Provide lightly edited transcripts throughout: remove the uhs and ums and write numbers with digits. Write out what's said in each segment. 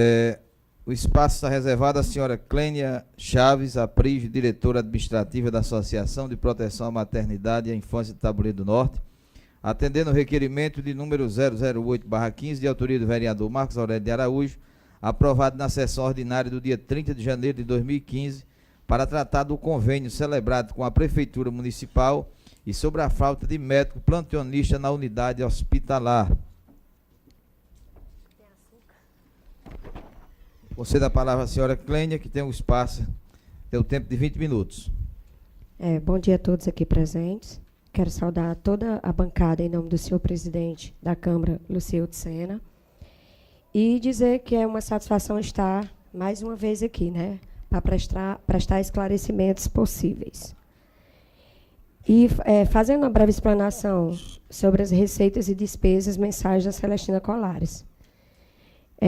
O espaço está reservado à senhora Clênia Chaves Aprígio, diretora administrativa da Associação de Proteção à Maternidade e à Infância de Tabuleiro do Norte, atendendo o requerimento de número 008/15, de autoria do vereador Marcos Aurélio de Araújo, aprovado na sessão ordinária do dia 30 de janeiro de 2015, para tratar do convênio celebrado com a Prefeitura Municipal e sobre a falta de médico plantonista na unidade hospitalar. Concedo a palavra à senhora Clênia, que tem um espaço, tem o tempo de 20 minutos. Bom dia a todos aqui presentes. Quero saudar toda a bancada em nome do senhor presidente da Câmara, Lucildo Sena, e dizer que é uma satisfação estar mais uma vez aqui, né, para prestar esclarecimentos possíveis. E fazendo uma breve explanação sobre as receitas e despesas mensais da Celestina Colares.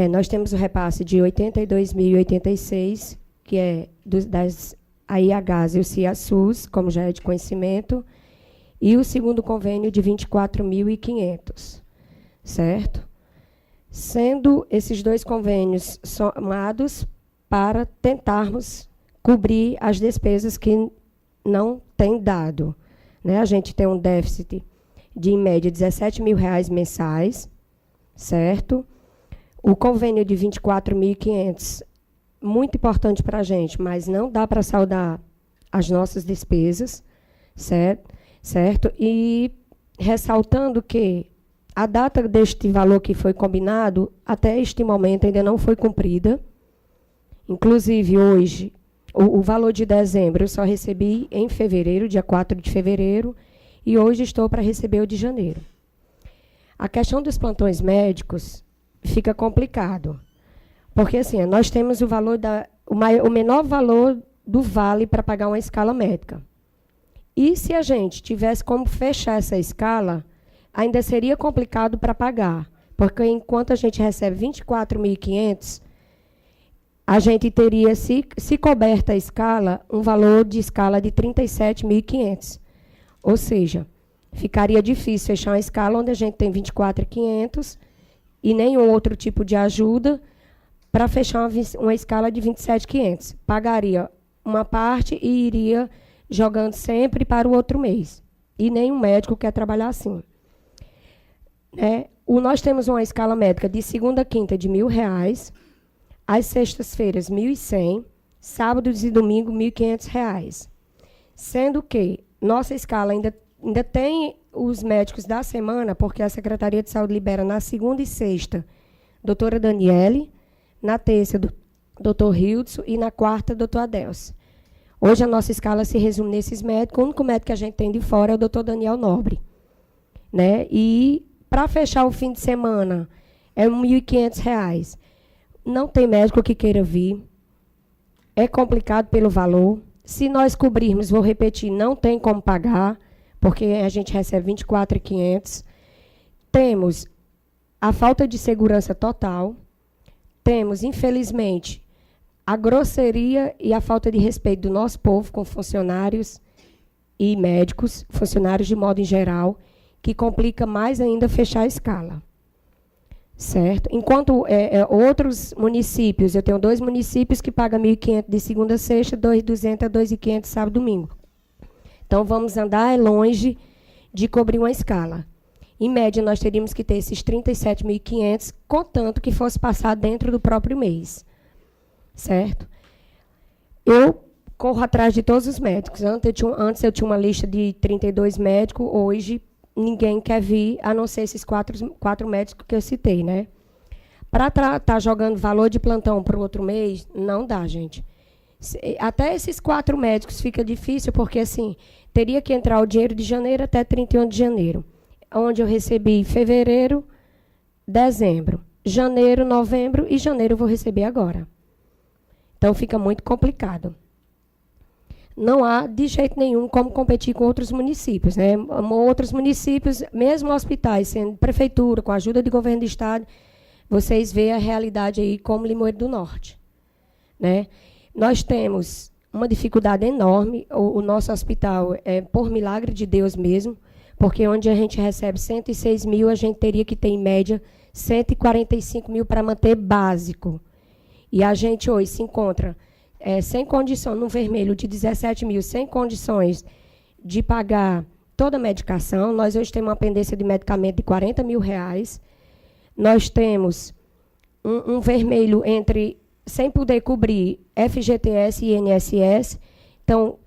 Nós temos o repasse de 82.086, que é das AIHs e o CIASUS, como já é de conhecimento, e o segundo convênio de 24.500, certo? Sendo esses dois convênios somados para tentarmos cobrir as despesas que não têm dado, né? A gente tem um déficit de, em média, R$17 mil mensais, certo? O convênio de 24.500, muito importante para a gente, mas não dá para saldar as nossas despesas, certo? E ressaltando que a data deste valor que foi combinado, até este momento, ainda não foi cumprida. Inclusive, hoje, o valor de dezembro eu só recebi em fevereiro, dia 4 de fevereiro, e hoje estou para receber o de janeiro. A questão dos plantões médicos fica complicado, porque assim, nós temos o menor valor do vale para pagar uma escala médica. E se a gente tivesse como fechar essa escala, ainda seria complicado para pagar, porque enquanto a gente recebe 24.500, a gente teria, se coberta a escala, um valor de escala de 37.500. Ou seja, ficaria difícil fechar uma escala onde a gente tem 24.500 e nenhum outro tipo de ajuda para fechar uma escala de 27.500. Pagaria uma parte e iria jogando sempre para o outro mês. E nenhum médico quer trabalhar assim. Nós temos uma escala médica de segunda a quinta de R$1.000, às sextas-feiras R$1.100, sábados e domingos R$1.500. Sendo que nossa escala ainda tem os médicos da semana, porque a Secretaria de Saúde libera na segunda e sexta, doutora Daniele, na terça, doutor Hildson, e na quarta, doutor Adelcio. Hoje a nossa escala se resume nesses médicos. O único médico que a gente tem de fora é o doutor Daniel Nobre, né? E para fechar o fim de semana é R$1.500. Não tem médico que queira vir. É complicado pelo valor. Se nós cobrirmos, vou repetir, não tem como pagar, porque a gente recebe 24.500. Temos a falta de segurança total. Temos, infelizmente, a grosseria e a falta de respeito do nosso povo com funcionários e médicos, funcionários de modo em geral, que complica mais ainda fechar a escala. Certo? Enquanto outros municípios, eu tenho 2 municípios que pagam 1.500 de segunda a sexta, 2.200 a 2.500 sábado e domingo. Então, vamos andar longe de cobrir uma escala. Em média, nós teríamos que ter esses 37.500, contanto que fosse passar dentro do próprio mês. Certo? Eu corro atrás de todos os médicos. Antes eu tinha uma lista de 32 médicos, hoje ninguém quer vir, a não ser esses quatro médicos que eu citei, né? Para estar jogando valor de plantão para o outro mês, não dá, gente. Até esses 4 médicos fica difícil, porque assim, teria que entrar o dinheiro de janeiro até 31 de janeiro, onde eu recebi fevereiro, dezembro, janeiro, novembro e janeiro eu vou receber agora. Então, fica muito complicado. Não há, de jeito nenhum, como competir com outros municípios, né? Outros municípios, mesmo hospitais, sendo prefeitura, com a ajuda do governo do estado, vocês veem a realidade aí como Limoeiro do Norte, né? Nós temos uma dificuldade enorme. O nosso hospital é por milagre de Deus mesmo, porque onde a gente recebe 106 mil, a gente teria que ter, em média, 145 mil para manter básico. e a gente hoje se encontra sem condição, no vermelho de 17 mil, sem condições de pagar toda a medicação, nós hoje temos uma pendência de medicamento de R$40 mil. Nós temos um vermelho sem poder cobrir FGTS e INSS. Então,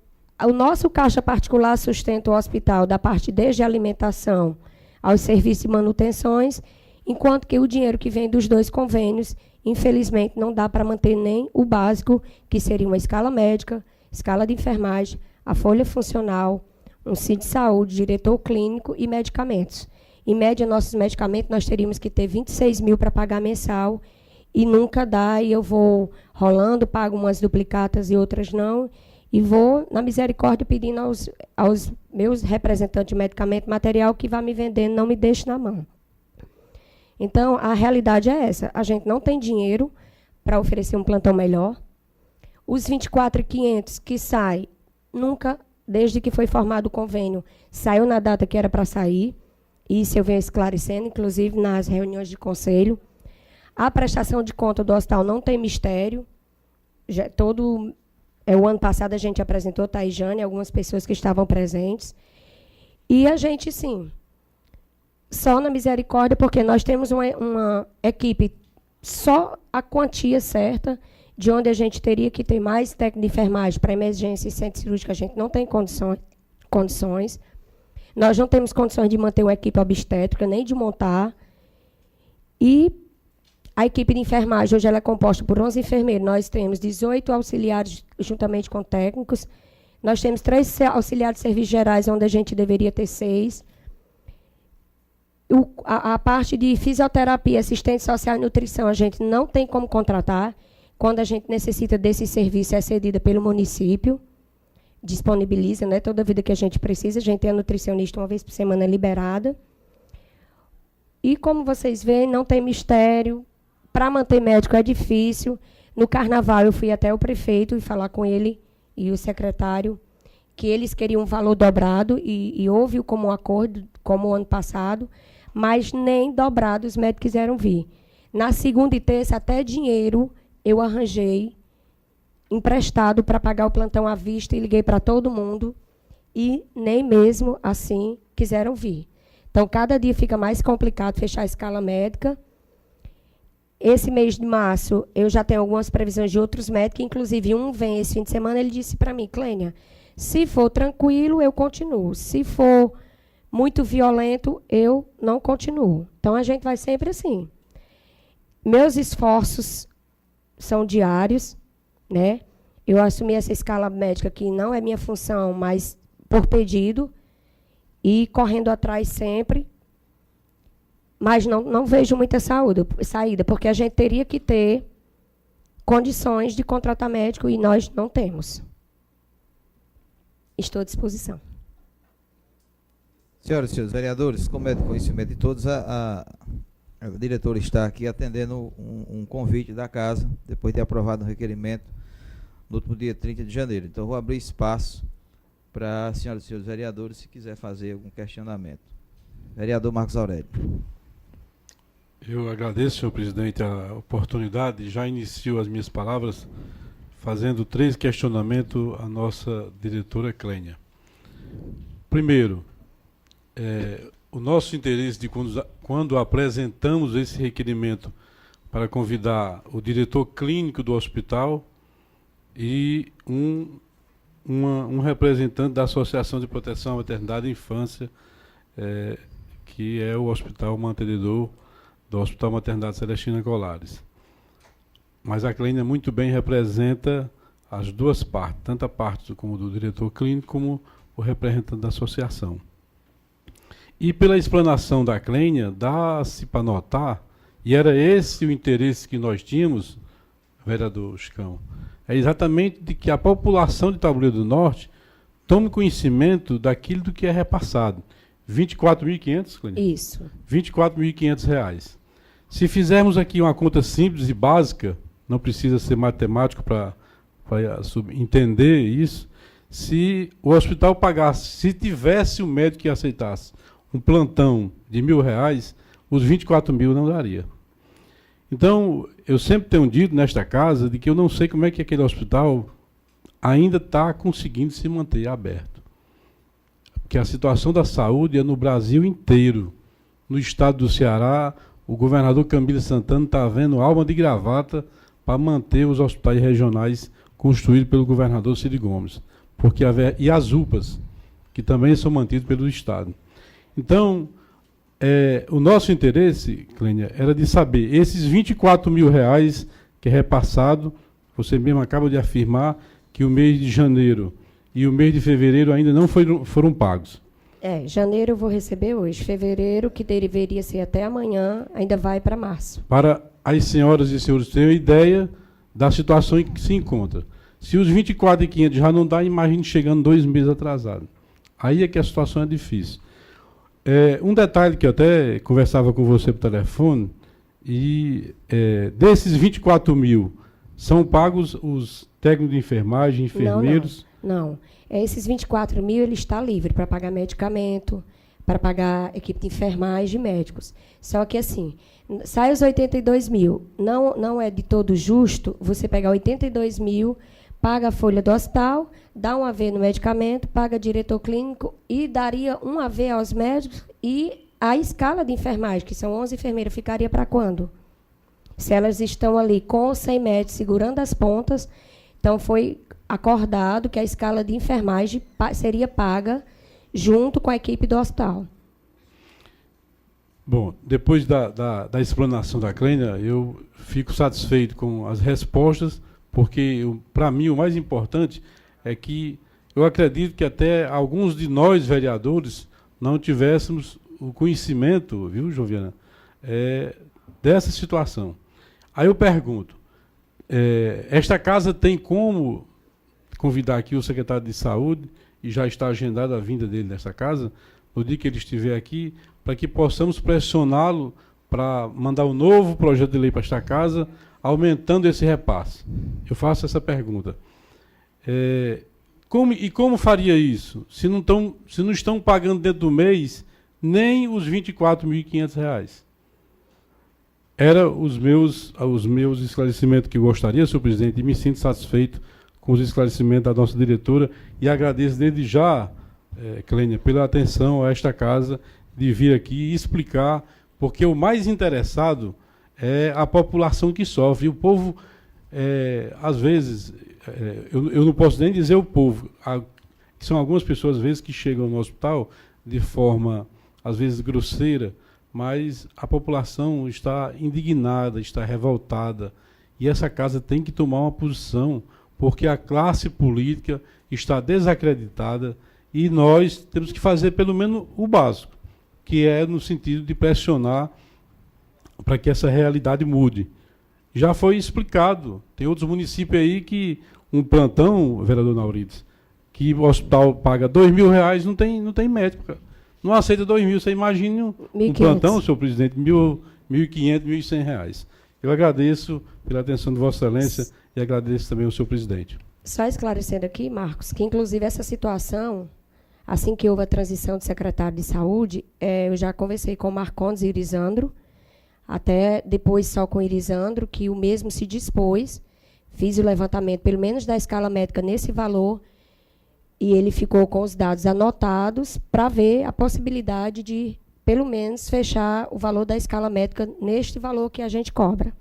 o nosso caixa particular sustenta o hospital da parte desde a alimentação aos serviços e manutenções, enquanto que o dinheiro que vem dos 2 convênios, infelizmente, não dá para manter nem o básico, que seria uma escala médica, escala de enfermagem, a folha funcional, um CID de saúde, diretor clínico e medicamentos. Em média, nossos medicamentos, nós teríamos que ter 26 mil para pagar mensal, e nunca dá, e eu vou rolando, pago umas duplicatas e outras não, e vou, na misericórdia, pedindo aos meus representantes de medicamento material que vá me vendendo, não me deixe na mão. Então, a realidade é essa. A gente não tem dinheiro para oferecer um plantão melhor. Os 24.500 que sai, nunca, desde que foi formado o convênio, saiu na data que era para sair. Isso eu venho esclarecendo, inclusive nas reuniões de conselho. A prestação de conta do hospital não tem mistério. O ano passado a gente apresentou, tá, e Jane, algumas pessoas que estavam presentes. E a gente, sim, só na misericórdia, porque nós temos uma equipe, só a quantia certa, de onde a gente teria que ter mais técnico de enfermagem para emergência e centro cirúrgico, a gente não tem condições. Nós não temos condições de manter uma equipe obstétrica, nem de montar. E a equipe de enfermagem, hoje ela é composta por 11 enfermeiros. Nós temos 18 auxiliares, juntamente com técnicos. Nós temos 3 auxiliares de serviços gerais, onde a gente deveria ter 6. A parte de fisioterapia, assistente social e nutrição, a gente não tem como contratar. Quando a gente necessita desse serviço, é cedida pelo município. Disponibiliza, né, toda a vida que a gente precisa. A gente tem a nutricionista uma vez por semana liberada. E, como vocês veem, não tem mistério. Para manter médico é difícil. No carnaval, eu fui até o prefeito e falar com ele e o secretário que eles queriam um valor dobrado e houve como um acordo, como o ano passado, mas nem dobrado os médicos quiseram vir. Na segunda e terça, até dinheiro eu arranjei emprestado para pagar o plantão à vista e liguei para todo mundo e nem mesmo assim quiseram vir. Então, cada dia fica mais complicado fechar a escala médica. Esse mês de março, eu já tenho algumas previsões de outros médicos, inclusive um vem esse fim de semana, ele disse para mim, Clênia, se for tranquilo, eu continuo. Se for muito violento, eu não continuo. Então, a gente vai sempre assim. Meus esforços são diários, né? Eu assumi essa escala médica que não é minha função, mas por pedido, e correndo atrás sempre. Mas não vejo muita saída, porque a gente teria que ter condições de contratar médico e nós não temos. Estou à disposição. Senhoras e senhores vereadores, como é de conhecimento de todos, a diretora está aqui atendendo um convite da casa, depois de aprovado o requerimento no último dia 30 de janeiro. Então, vou abrir espaço para as senhoras e senhores vereadores, se quiser fazer algum questionamento. Vereador Marcos Aurélio. Eu agradeço, senhor presidente, a oportunidade e já inicio as minhas palavras fazendo 3 questionamentos à nossa diretora Clênia. Primeiro, o nosso interesse de quando apresentamos esse requerimento para convidar o diretor clínico do hospital e um representante da Associação de Proteção à Maternidade e Infância, que é o hospital mantenedor do Hospital Maternidade Celestina Colares. Mas a Clênia muito bem representa as duas partes, tanto a parte como do diretor clínico, como o representante da associação. E pela explanação da Clênia, dá-se para notar, e era esse o interesse que nós tínhamos, vereador Chicão, é exatamente de que a população de Tabuleiro do Norte tome conhecimento daquilo do que é repassado. 24.500, Clênia? Isso. R$24.500. Se fizermos aqui uma conta simples e básica, não precisa ser matemático para entender isso, se o hospital pagasse, se tivesse um médico que aceitasse um plantão de R$1.000, os 24 mil não daria. Então, eu sempre tenho dito nesta casa de que eu não sei como é que aquele hospital ainda está conseguindo se manter aberto. Porque a situação da saúde é no Brasil inteiro. No estado do Ceará, o governador Camilo Santana está vendo alma de gravata para manter os hospitais regionais construídos pelo governador Ciro Gomes. E as UPAs, que também são mantidos pelo Estado. Então, o nosso interesse, Clênia, era de saber, esses R$24 mil que é repassado, você mesmo acaba de afirmar que o mês de janeiro e o mês de fevereiro ainda não foram pagos. Janeiro eu vou receber hoje. Fevereiro, que deveria ser até amanhã, ainda vai para março. Para as senhoras e senhores terem uma ideia da situação em que se encontra. Se os 24.500 já não dá, imagine chegando 2 meses atrasado. Aí é que a situação é difícil. Um detalhe que eu até conversava com você por telefone, desses 24 mil, são pagos os técnicos de enfermagem, enfermeiros? Não. Esses 24 mil, ele está livre para pagar medicamento, para pagar equipe de enfermagem e médicos. Só que, assim, sai os 82 mil. Não é de todo justo você pegar 82 mil, paga a folha do hospital, dá um AV no medicamento, paga diretor clínico e daria um AV aos médicos e a escala de enfermagem, que são 11 enfermeiras, ficaria para quando? Se elas estão ali com ou sem médicos segurando as pontas, então foi acordado que a escala de enfermagem seria paga junto com a equipe do hospital. Bom, depois da explanação da Clênia, eu fico satisfeito com as respostas, porque, para mim, o mais importante é que eu acredito que até alguns de nós, vereadores, não tivéssemos o conhecimento, viu, Joviana, dessa situação. Aí eu pergunto, esta casa tem como convidar aqui o secretário de Saúde, e já está agendada a vinda dele nesta casa, no dia que ele estiver aqui, para que possamos pressioná-lo para mandar um novo projeto de lei para esta casa, aumentando esse repasse. Eu faço essa pergunta. Como faria isso? Se não estão pagando dentro do mês nem os R$24.500. Era os meus esclarecimentos que eu gostaria, senhor presidente, e me sinto satisfeito com os esclarecimentos da nossa diretora e agradeço desde já, Clênia, pela atenção a esta casa de vir aqui e explicar, porque o mais interessado é a população que sofre. E o povo, às vezes, eu não posso nem dizer o povo, são algumas pessoas, às vezes, que chegam no hospital de forma, às vezes, grosseira, mas a população está indignada, está revoltada, e essa casa tem que tomar uma posição, porque a classe política está desacreditada e nós temos que fazer pelo menos o básico, que é no sentido de pressionar para que essa realidade mude. Já foi explicado, tem outros municípios aí que um plantão, vereador Naurides, que o hospital paga R$2.000, não tem médico, cara. Não aceita R$2.000, você imagina um plantão, senhor presidente, R$1.500, R$1.100. Eu agradeço pela atenção de Vossa Excelência e agradeço também ao senhor presidente. Só esclarecendo aqui, Marcos, que inclusive essa situação, assim que houve a transição de secretário de saúde, eu já conversei com o Marcondes e Irisandro, até depois só com o Irisandro, que o mesmo se dispôs, fiz o levantamento, pelo menos da escala médica nesse valor, e ele ficou com os dados anotados para ver a possibilidade de, pelo menos, fechar o valor da escala médica neste valor que a gente cobra.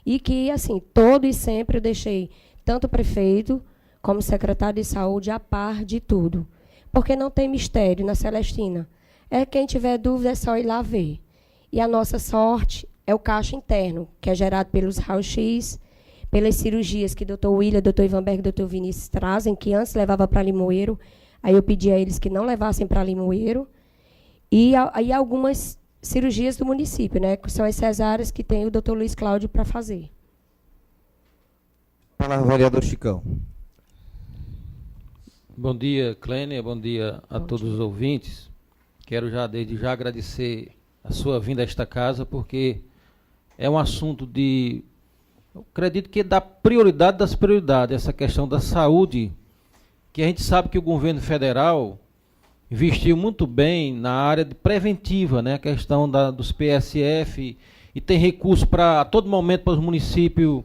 E que, assim, todo e sempre eu deixei tanto o prefeito como o secretário de saúde a par de tudo. Porque não tem mistério na Celestina. Quem tiver dúvida é só ir lá ver. E a nossa sorte é o caixa interno, que é gerado pelos raio-x, pelas cirurgias que o doutor William, doutor Ivanberg e doutor Vinícius trazem, que antes levava para Limoeiro, aí eu pedi a eles que não levassem para Limoeiro, e aí algumas cirurgias do município, né, que são as cesáreas que tem o doutor Luiz Cláudio para fazer. Fala, vereador Chicão. Bom dia, Clênia, bom dia a todos os ouvintes. Quero desde já agradecer a sua vinda a esta casa, porque é um assunto eu acredito que da prioridade das prioridades, essa questão da saúde, que a gente sabe que o governo federal investiu muito bem na área de preventiva, né, a questão dos PSF e tem recurso para, a todo momento, para os municípios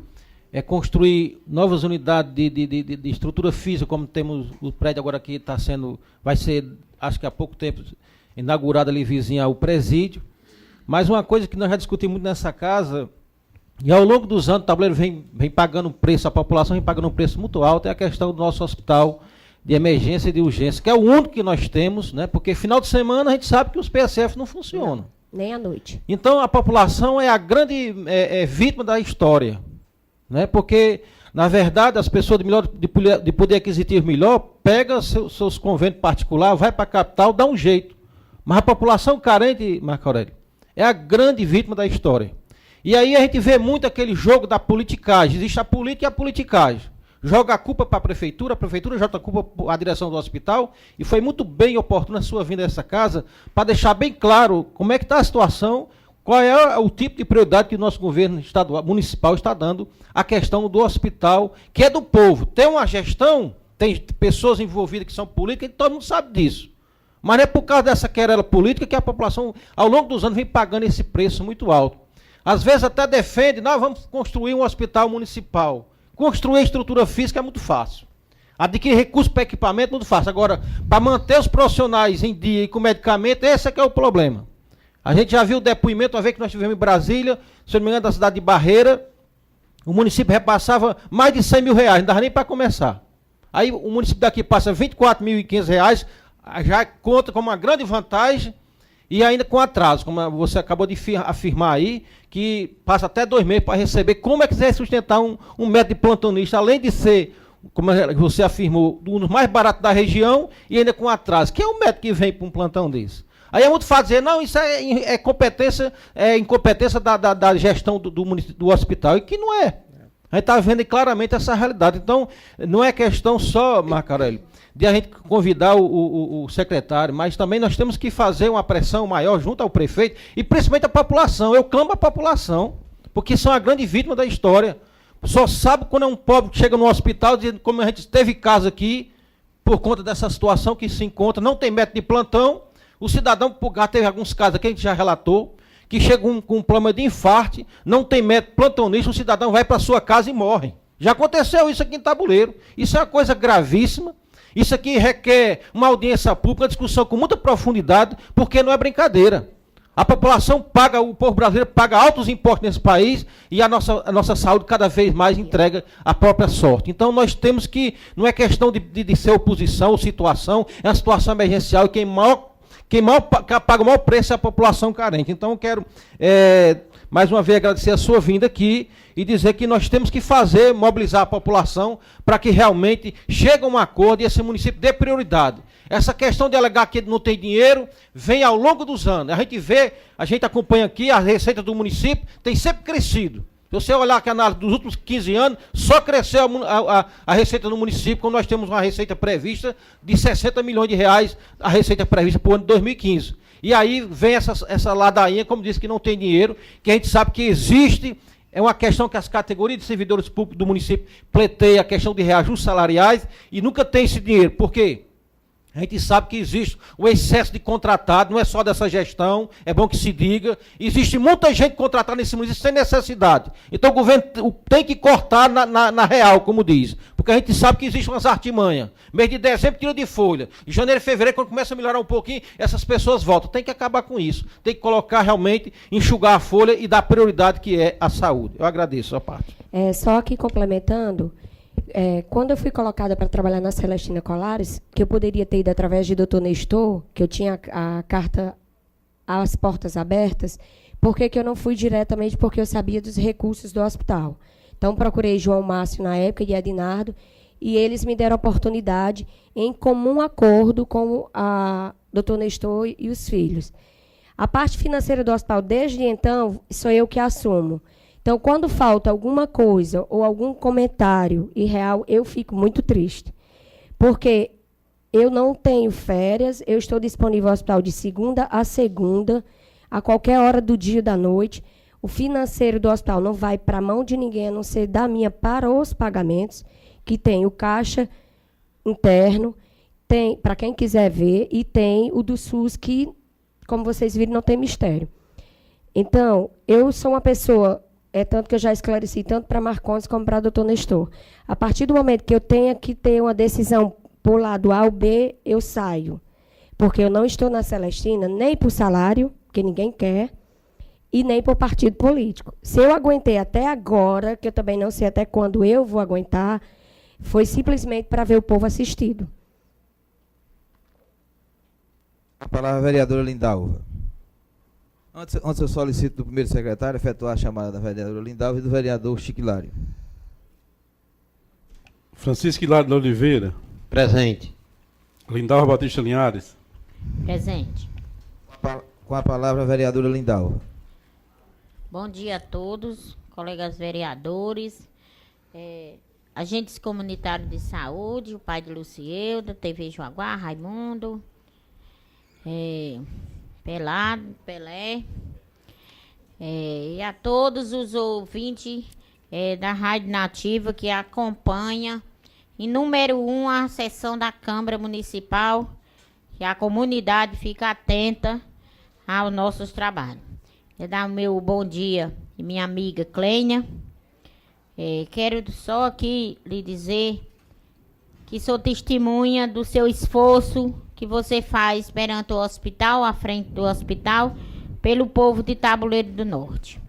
construir novas unidades de estrutura física, como temos o prédio agora aqui, vai ser, acho que há pouco tempo, inaugurado ali vizinho ao presídio. Mas uma coisa que nós já discutimos muito nessa casa, e ao longo dos anos o tabuleiro vem pagando um preço, a população vem pagando um preço muito alto, é a questão do nosso hospital de emergência e de urgência, que é o único que nós temos, né? Porque final de semana a gente sabe que os PSF não funcionam. Nem à noite. Então a população é a grande vítima da história, né? Porque, na verdade, as pessoas de poder aquisitivo melhor, pega seus convênios particulares, vai para a capital, dá um jeito. Mas a população carente, Marco Aurélio, é a grande vítima da história. E aí a gente vê muito aquele jogo da politicagem. Existe a política e a politicagem. Joga a culpa para a prefeitura joga a culpa para a direção do hospital, e foi muito bem oportuna a sua vinda a essa casa, para deixar bem claro como é que está a situação, qual é o tipo de prioridade que o nosso governo estadual, municipal está dando à questão do hospital, que é do povo. Tem uma gestão, tem pessoas envolvidas que são políticas, e todo mundo sabe disso. Mas não é por causa dessa querela política que a população, ao longo dos anos, vem pagando esse preço muito alto. Às vezes até defende, nós vamos construir um hospital municipal. Construir estrutura física é muito fácil. Adquirir recursos para equipamento é muito fácil. Agora, para manter os profissionais em dia e com medicamento, esse é que é o problema. A gente já viu o depoimento, uma vez que nós tivemos em Brasília, se não me engano, da cidade de Barreira, o município repassava mais de R$100.000, não dava nem para começar. Aí o município daqui passa R$24.500, já conta como uma grande vantagem, e ainda com atraso, como você acabou de afirmar aí, que passa até 2 meses para receber. Como é que você vai sustentar um médico de plantonista, além de ser, como você afirmou, um dos mais baratos da região, e ainda com atraso? Quem é o médico que vem para um plantão desse? Aí é muito fácil dizer, não, isso é incompetência da gestão do hospital, e que não é. A gente está vendo claramente essa realidade. Então, não é questão só, Marco Aurélio, de a gente convidar o secretário, mas também nós temos que fazer uma pressão maior junto ao prefeito e principalmente a população. Eu clamo a população, porque são a grande vítima da história. Só sabe quando é um pobre que chega no hospital, dizendo, como a gente teve caso aqui, por conta dessa situação que se encontra, não tem médico de plantão, o cidadão, teve alguns casos aqui, a gente já relatou, que chega com um problema de infarto, não tem médico plantonista, o cidadão vai para sua casa e morre. Já aconteceu isso aqui em Tabuleiro. Isso é uma coisa gravíssima. Isso aqui requer uma audiência pública, uma discussão com muita profundidade, porque não é brincadeira. A população paga, o povo brasileiro paga altos impostos nesse país, e a nossa saúde cada vez mais entrega a própria sorte. Então nós temos que, não é questão de ser oposição ou situação, é uma situação emergencial, e quem paga o maior preço é a população carente. Então eu quero, mais uma vez, agradecer a sua vinda aqui e dizer que nós temos que mobilizar a população para que realmente chegue a um acordo e esse município dê prioridade. Essa questão de alegar que não tem dinheiro vem ao longo dos anos. A gente acompanha aqui, a receita do município tem sempre crescido. Se você olhar aqui dos últimos 15 anos, só cresceu a receita no município, quando nós temos uma receita prevista de R$60 milhões, a receita prevista para o ano de 2015. E aí vem essa ladainha, como disse, que não tem dinheiro, que a gente sabe que existe, é uma questão que as categorias de servidores públicos do município pleteiam a questão de reajustes salariais e nunca tem esse dinheiro. Por quê? A gente sabe que existe o excesso de contratado, não é só dessa gestão, é bom que se diga. Existe muita gente contratada nesse município sem necessidade. Então o governo tem que cortar na real, como diz. Porque a gente sabe que existe umas artimanhas. Mês de dezembro tira de folha. Em janeiro e fevereiro, quando começa a melhorar um pouquinho, essas pessoas voltam. Tem que acabar com isso. Tem que colocar realmente, enxugar a folha e dar prioridade que é a saúde. Eu agradeço a parte. Só aqui complementando... quando eu fui colocada para trabalhar na Celestina Colares, que eu poderia ter ido através de Dr. Nestor, que eu tinha a carta às portas abertas, por que eu não fui diretamente? Porque eu sabia dos recursos do hospital. Então, procurei João Márcio na época e Edinardo, e eles me deram a oportunidade, em comum acordo com a Dr. Nestor e os filhos. A parte financeira do hospital, desde então, sou eu que assumo. Então, quando falta alguma coisa ou algum comentário irreal, eu fico muito triste. Porque eu não tenho férias, eu estou disponível ao hospital de segunda a segunda, a qualquer hora do dia e da noite. O financeiro do hospital não vai para a mão de ninguém, a não ser da minha para os pagamentos, que tem o caixa interno, tem, para quem quiser ver, e tem o do SUS, que, como vocês viram, não tem mistério. Então, eu sou uma pessoa, tanto que eu já esclareci tanto para Marcondes como para o doutor Nestor. A partir do momento que eu tenha que ter uma decisão por lado A ou B, eu saio. Porque eu não estou na Celestina nem por salário, que ninguém quer, e nem por partido político. Se eu aguentei até agora, que eu também não sei até quando eu vou aguentar, foi simplesmente para ver o povo assistido. A palavra à vereadora Lindalva. Antes eu solicito do primeiro secretário efetuar a chamada da vereadora Lindalva e do vereador Chiquilário. Francisco Hilário de Oliveira. Presente. Lindalva Batista Linhares. Presente. Com a palavra a vereadora Lindalva. Bom dia a todos, colegas vereadores, agentes comunitários de saúde, o pai de Lucielda, TV Joaguá, Raimundo, Pelé, e a todos os ouvintes da Rádio Nativa que acompanha, em número 1, a sessão da Câmara Municipal, que a comunidade fica atenta aos nossos trabalhos. Eu dar o meu bom dia e minha amiga Clênia. Quero só aqui lhe dizer que sou testemunha do seu esforço que você faz perante o hospital, à frente do hospital, pelo povo de Tabuleiro do Norte.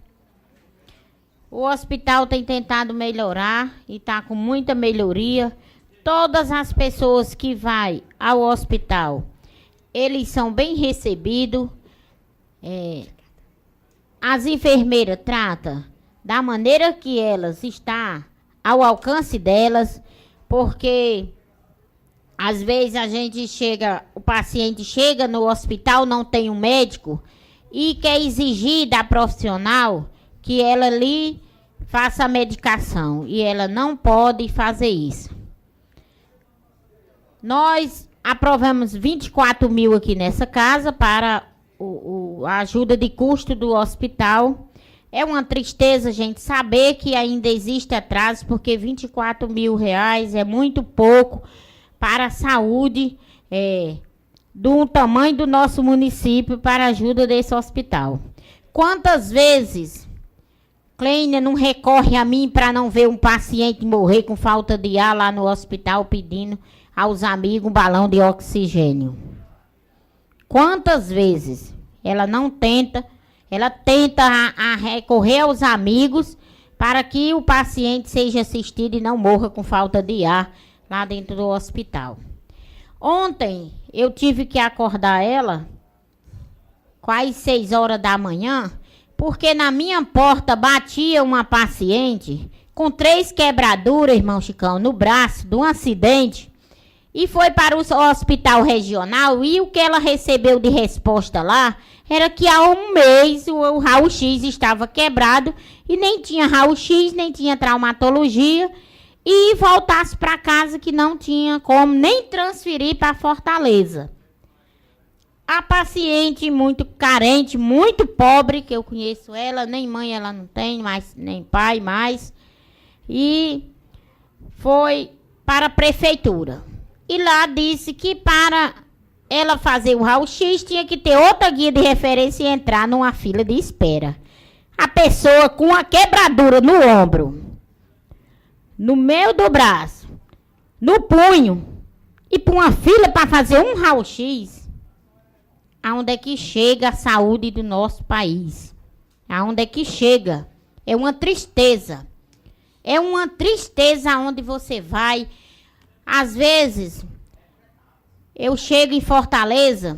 O hospital tem tentado melhorar e está com muita melhoria. Todas as pessoas que vão ao hospital, eles são bem recebidos. As enfermeiras tratam da maneira que elas estão ao alcance delas, porque às vezes o paciente chega no hospital, não tem um médico e quer exigir da profissional que ela lhe faça a medicação, e ela não pode fazer isso. Nós aprovamos 24 mil aqui nessa casa para a ajuda de custo do hospital. É uma tristeza a gente saber que ainda existe atraso, porque 24 mil reais é muito pouco para a saúde do tamanho do nosso município para a ajuda desse hospital. Quantas vezes Clênia não recorre a mim para não ver um paciente morrer com falta de ar lá no hospital, pedindo aos amigos um balão de oxigênio? Quantas vezes ela não tenta, ela tenta a recorrer aos amigos para que o paciente seja assistido e não morra com falta de ar lá dentro do hospital. Ontem eu tive que acordar ela quase 6 horas da manhã, porque na minha porta batia uma paciente com 3 quebraduras, irmão Chicão, no braço, de um acidente, e foi para o hospital regional, e o que ela recebeu de resposta lá era que há um mês o raio-x estava quebrado e nem tinha raio-x, nem tinha traumatologia, e voltasse para casa que não tinha como nem transferir para Fortaleza. A paciente muito carente, muito pobre, que eu conheço ela, nem mãe ela não tem, nem pai mais, e foi para a prefeitura. E lá disse que para ela fazer o raio-x tinha que ter outra guia de referência e entrar numa fila de espera. A pessoa com a quebradura no ombro, no meio do braço, no punho, e para uma fila para fazer um raio-x, aonde é que chega a saúde do nosso país? Aonde é que chega? É uma tristeza. É uma tristeza aonde você vai. Às vezes, eu chego em Fortaleza,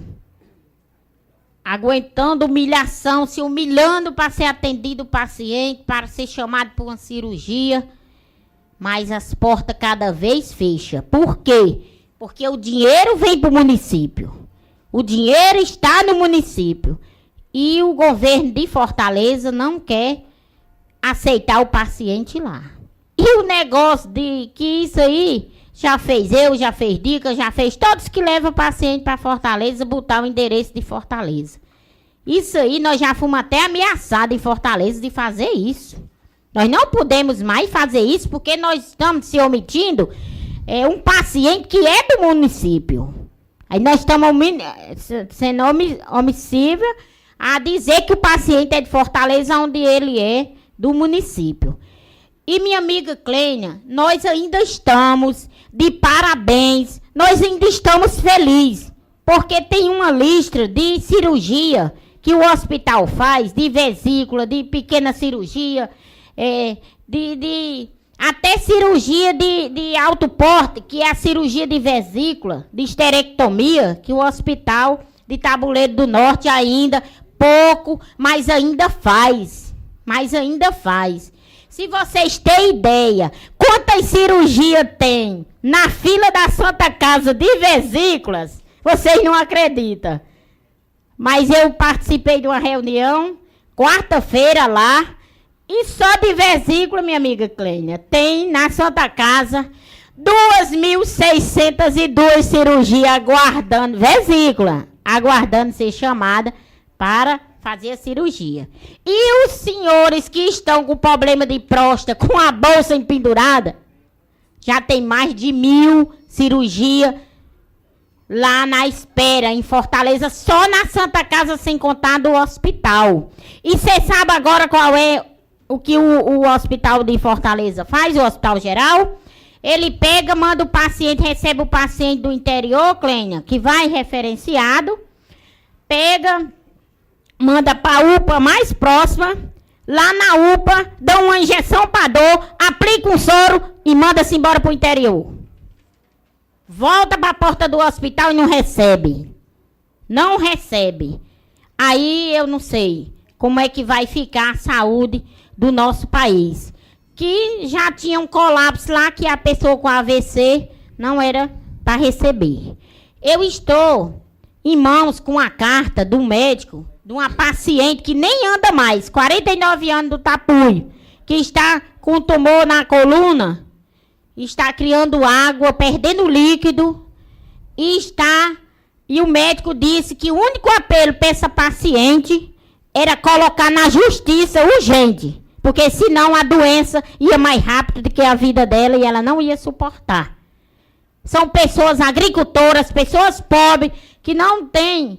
aguentando humilhação, se humilhando para ser atendido o paciente, para ser chamado para uma cirurgia, mas as portas cada vez fecham. Por quê? Porque o dinheiro vem para o município. O dinheiro está no município. E o governo de Fortaleza não quer aceitar o paciente lá. E o negócio de que isso aí já fez eu, já fez Dica, já fez todos que levam paciente para Fortaleza, botar o endereço de Fortaleza. Isso aí nós já fomos até ameaçados em Fortaleza de fazer isso. Nós não podemos mais fazer isso porque nós estamos se omitindo um paciente que é do município. Aí nós estamos sendo omissível a dizer que o paciente é de Fortaleza, onde ele é do município. E minha amiga Clênia, nós ainda estamos de parabéns, nós ainda estamos felizes, porque tem uma lista de cirurgia que o hospital faz, de vesícula, de pequena cirurgia, até cirurgia de alto porte, que é a cirurgia de vesícula, de esterectomia, que o hospital de Tabuleiro do Norte ainda, pouco, mas ainda faz. Se vocês têm ideia, quantas cirurgias tem na fila da Santa Casa de vesículas, vocês não acreditam. Mas eu participei de uma reunião, quarta-feira lá, e só de vesícula, minha amiga Clênia, tem na Santa Casa 2.602 cirurgias aguardando, vesícula, aguardando ser chamada para fazer a cirurgia. E os senhores que estão com problema de próstata, com a bolsa empendurada, já tem mais de 1.000 cirurgias lá na espera, em Fortaleza, só na Santa Casa, sem contar do hospital. E você sabe agora qual é o que o hospital de Fortaleza faz, o hospital geral? Ele pega, manda o paciente, recebe o paciente do interior, Clênia, que vai referenciado, pega, manda para a UPA mais próxima, lá na UPA, dá uma injeção para dor, aplica um soro e manda-se embora para o interior. Volta para a porta do hospital e não recebe. Não recebe. Aí eu não sei como é que vai ficar a saúde do nosso país. Que já tinha um colapso lá, que a pessoa com AVC não era para receber. Eu estou em mãos com a carta do médico, de uma paciente que nem anda mais, 49 anos do Tapuio, que está com tumor na coluna, está criando água, perdendo líquido, e o médico disse que o único apelo para essa paciente era colocar na justiça urgente, porque senão a doença ia mais rápido do que a vida dela e ela não ia suportar. São pessoas agricultoras, pessoas pobres, que não têm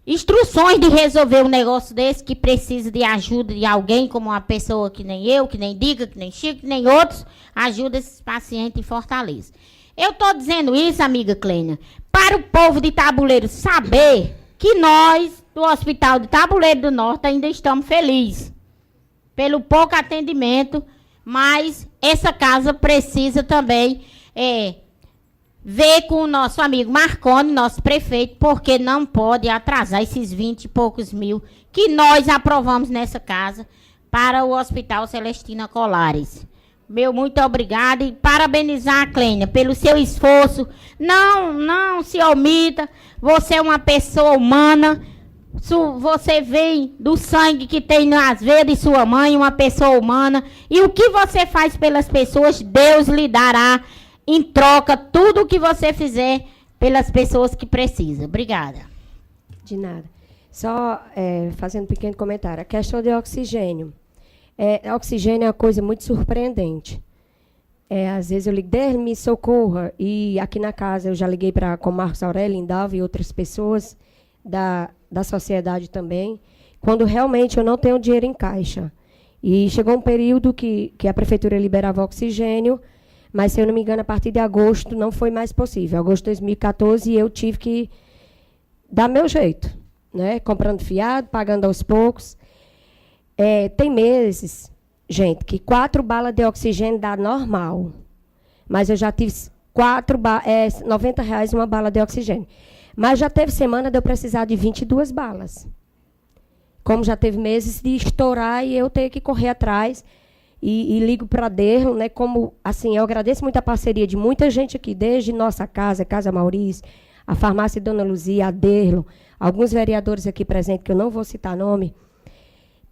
instruções de resolver um negócio desse, que precisa de ajuda de alguém, como uma pessoa que nem eu, que nem Diga, que nem Chico, que nem outros, ajuda esses pacientes em Fortaleza. Eu estou dizendo isso, amiga Clênia, para o povo de Tabuleiro saber que nós, do Hospital de Tabuleiro do Norte, ainda estamos felizes pelo pouco atendimento, mas essa casa precisa também ver com o nosso amigo Marconi, nosso prefeito, porque não pode atrasar esses 20 e poucos mil que nós aprovamos nessa casa para o Hospital Celestina Colares. Meu muito obrigado e parabenizar a Clênia pelo seu esforço. Não se omita, você é uma pessoa humana, você vem do sangue que tem nas veias de sua mãe, uma pessoa humana, e o que você faz pelas pessoas, Deus lhe dará em troca tudo o que você fizer pelas pessoas que precisam. Obrigada. De nada. Só fazendo um pequeno comentário. A questão de oxigênio. Oxigênio é uma coisa muito surpreendente. Às vezes eu ligo, me socorra. E aqui na casa eu já liguei com Marcos Aurélio, Indalva e outras pessoas da sociedade também, quando realmente eu não tenho dinheiro em caixa. E chegou um período que a prefeitura liberava oxigênio, mas, se eu não me engano, a partir de agosto não foi mais possível. Agosto de 2014, eu tive que dar meu jeito, né? Comprando fiado, pagando aos poucos. Tem meses, gente, que 4 balas de oxigênio dá normal. Mas eu já tive 90 reais uma bala de oxigênio. Mas já teve semana de eu precisar de 22 balas. Como já teve meses de estourar e eu ter que correr atrás. E ligo para Derlo, né? Como, assim, eu agradeço muito a parceria de muita gente aqui, desde nossa casa, Casa Maurício, a farmácia Dona Luzia, a Derlo, alguns vereadores aqui presentes, que eu não vou citar nome,